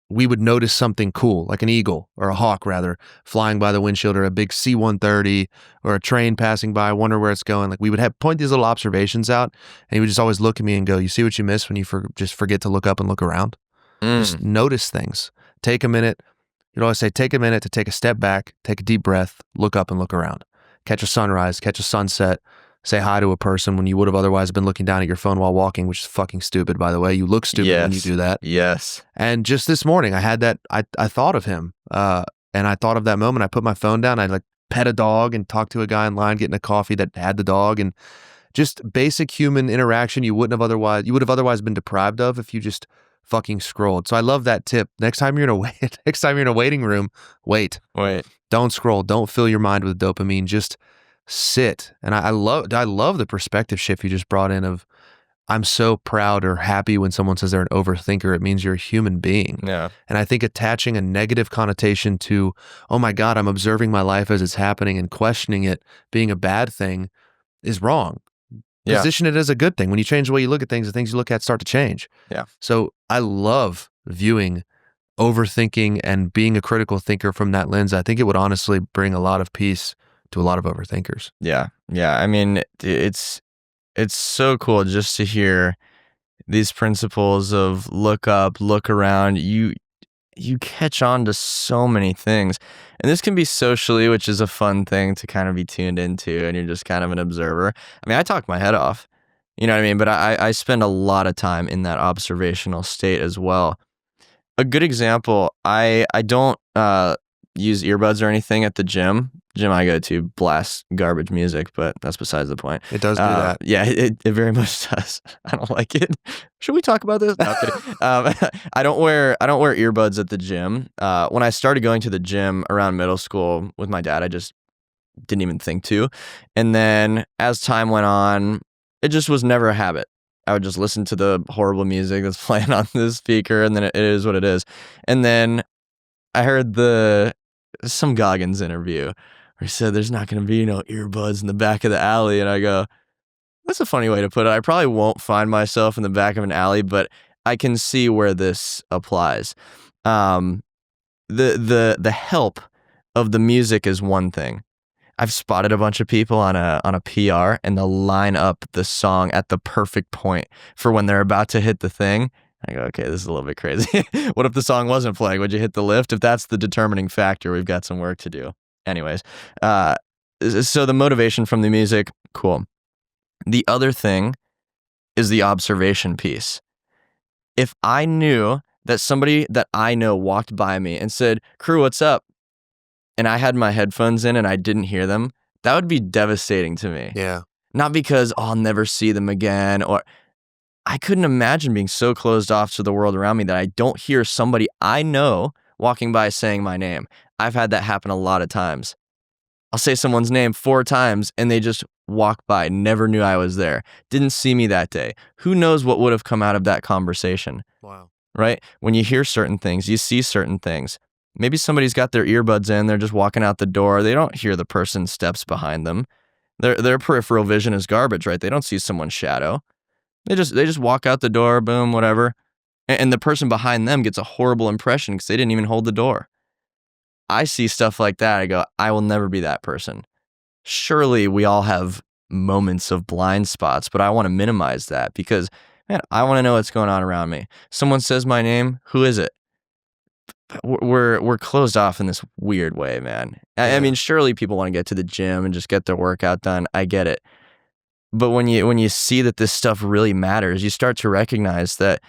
we would notice something cool, like an eagle or a hawk rather, flying by the windshield, or a big C-130 or a train passing by, wonder where it's going. Like, we would point these little observations out, and he would just always look at me and go, you see what you miss when you just forget to look up and look around? Just notice things. Take a minute. You'd always say, take a minute to take a step back, take a deep breath, look up and look around. Catch a sunrise, catch a sunset, say hi to a person when you would have otherwise been looking down at your phone while walking, which is fucking stupid, by the way. You look stupid when you do that. Yes. And just this morning, I had that, I thought of him, and I thought of that moment. I put my phone down, I'd like pet a dog and talk to a guy in line getting a coffee that had the dog, and just basic human interaction you would have otherwise been deprived of if you just fucking scrolled. So I love that tip. Next time you're in a waiting room, wait. Don't scroll. Don't fill your mind with dopamine. Just sit. And I love the perspective shift you just brought in of, I'm so proud or happy when someone says they're an overthinker. It means you're a human being. Yeah. And I think attaching a negative connotation to, oh my God, I'm observing my life as it's happening and questioning it being a bad thing is wrong. Yeah. Position it as a good thing. When you change the way you look at things, the things you look at start to change. Yeah. So I love viewing overthinking and being a critical thinker from that lens. I think it would honestly bring a lot of peace to a lot of overthinkers. Yeah. Yeah. I mean, it's so cool just to hear these principles of look up, look around. You catch on to so many things. And this can be socially, which is a fun thing to kind of be tuned into, and you're just kind of an observer. I mean, I talk my head off, you know what I mean? But I spend a lot of time in that observational state as well. A good example, I don't use earbuds or anything at the gym. Gym I go to blasts garbage music, but that's besides the point. It does do that. Yeah, it very much does. I don't like it. Should we talk about this? No, I'm kidding. I don't wear earbuds at the gym. When I started going to the gym around middle school with my dad, I just didn't even think to. And then as time went on, it just was never a habit. I would just listen to the horrible music that's playing on the speaker, and then it is what it is. And then I heard some Goggins interview where he said there's not going to be no earbuds in the back of the alley. And I go, that's a funny way to put it. I probably won't find myself in the back of an alley, but I can see where this applies. The help of the music is one thing. I've spotted a bunch of people on a PR, and they'll line up the song at the perfect point for when they're about to hit the thing. I go, okay, this is a little bit crazy. What if the song wasn't playing? Would you hit the lift? If that's the determining factor, we've got some work to do. Anyways, so the motivation from the music, cool. The other thing is the observation piece. If I knew that somebody that I know walked by me and said, "Crew, what's up?" and I had my headphones in and I didn't hear them, that would be devastating to me. Yeah. Not because, I'll never see them again, or I couldn't imagine being so closed off to the world around me that I don't hear somebody I know walking by saying my name. I've had that happen a lot of times. I'll say someone's name 4 times and they just walk by, never knew I was there, didn't see me that day. Who knows what would have come out of that conversation? Wow. Right? When you hear certain things, you see certain things. Maybe somebody's got their earbuds in, they're just walking out the door. They don't hear the person's steps behind them. Their peripheral vision is garbage, right? They don't see someone's shadow. They just walk out the door, boom, whatever. And the person behind them gets a horrible impression because they didn't even hold the door. I see stuff like that. I go, I will never be that person. Surely we all have moments of blind spots, but I want to minimize that because, man, I want to know what's going on around me. Someone says my name. Who is it? We're closed off in this weird way, man. I mean, surely people want to get to the gym and just get their workout done. I get it. But when you see that this stuff really matters, you start to recognize that,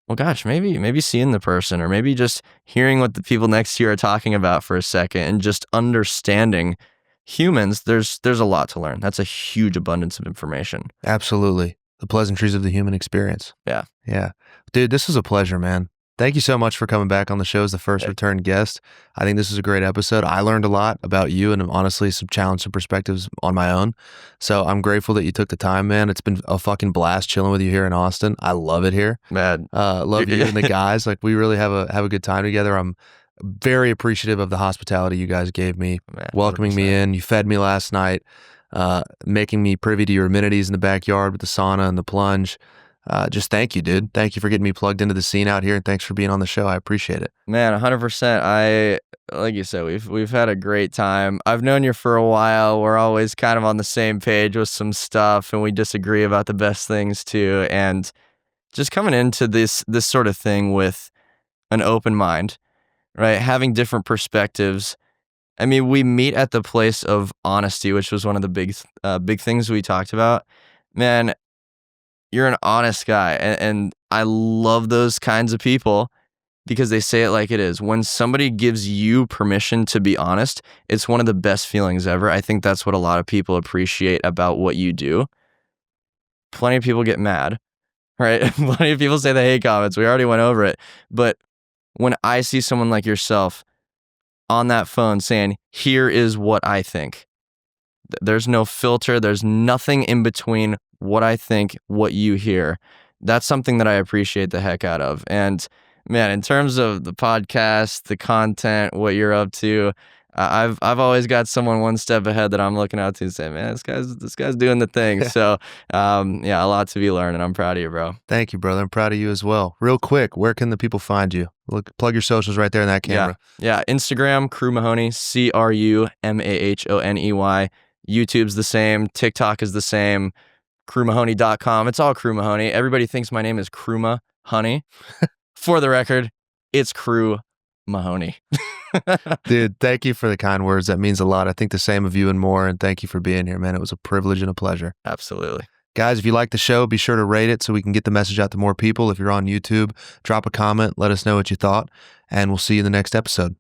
well, gosh, maybe seeing the person or maybe just hearing what the people next to you are talking about for a second and just understanding humans, there's a lot to learn. That's a huge abundance of information. Absolutely. The pleasantries of the human experience. Yeah. Yeah. Dude, this was a pleasure, man. Thank you so much for coming back on the show as the first return guest. I think this is a great episode. I learned a lot about you and honestly some challenge and perspectives on my own. So I'm grateful that you took the time, man. It's been a fucking blast chilling with you here in Austin. I love it here. Man. Love you and the guys. Like we really have a good time together. I'm very appreciative of the hospitality you guys gave me, welcoming 100%. Me in. You fed me last night, making me privy to your amenities in the backyard with the sauna and the plunge. Just thank you, dude. Thank you for getting me plugged into the scene out here, and thanks for being on the show. I appreciate it. Man, 100%. Like you said, we've had a great time. I've known you for a while. We're always kind of on the same page with some stuff, and we disagree about the best things too. And just coming into this sort of thing with an open mind, right? Having different perspectives. I mean, we meet at the place of honesty, which was one of the big things we talked about. Man, you're an honest guy, and I love those kinds of people because they say it like it is. When somebody gives you permission to be honest, it's one of the best feelings ever. I think that's what a lot of people appreciate about what you do. Plenty of people get mad, right? Plenty of people say the hate comments. We already went over it. But when I see someone like yourself on that phone saying, here is what I think, there's no filter. There's nothing in between what I think, what you hear. That's something that I appreciate the heck out of. And man, in terms of the podcast, the content, what you're up to, I've always got someone one step ahead that I'm looking out to and saying, man, this guy's doing the thing. So yeah, a lot to be learned, and I'm proud of you, bro. Thank you, brother. I'm proud of you as well. Real quick, where can the people find you? Plug your socials right there in that camera. Yeah. Instagram, Crew Mahoney, CRUMAHONEY. YouTube's the same. TikTok is the same. CrewMahoney.com. It's all Crew Mahoney. Everybody thinks my name is Crew Honey. For the record, it's Crew Mahoney. Dude, thank you for the kind words. That means a lot. I think the same of you and more. And thank you for being here, man. It was a privilege and a pleasure. Absolutely. Guys, if you like the show, be sure to rate it so we can get the message out to more people. If you're on YouTube, drop a comment. Let us know what you thought. And we'll see you in the next episode.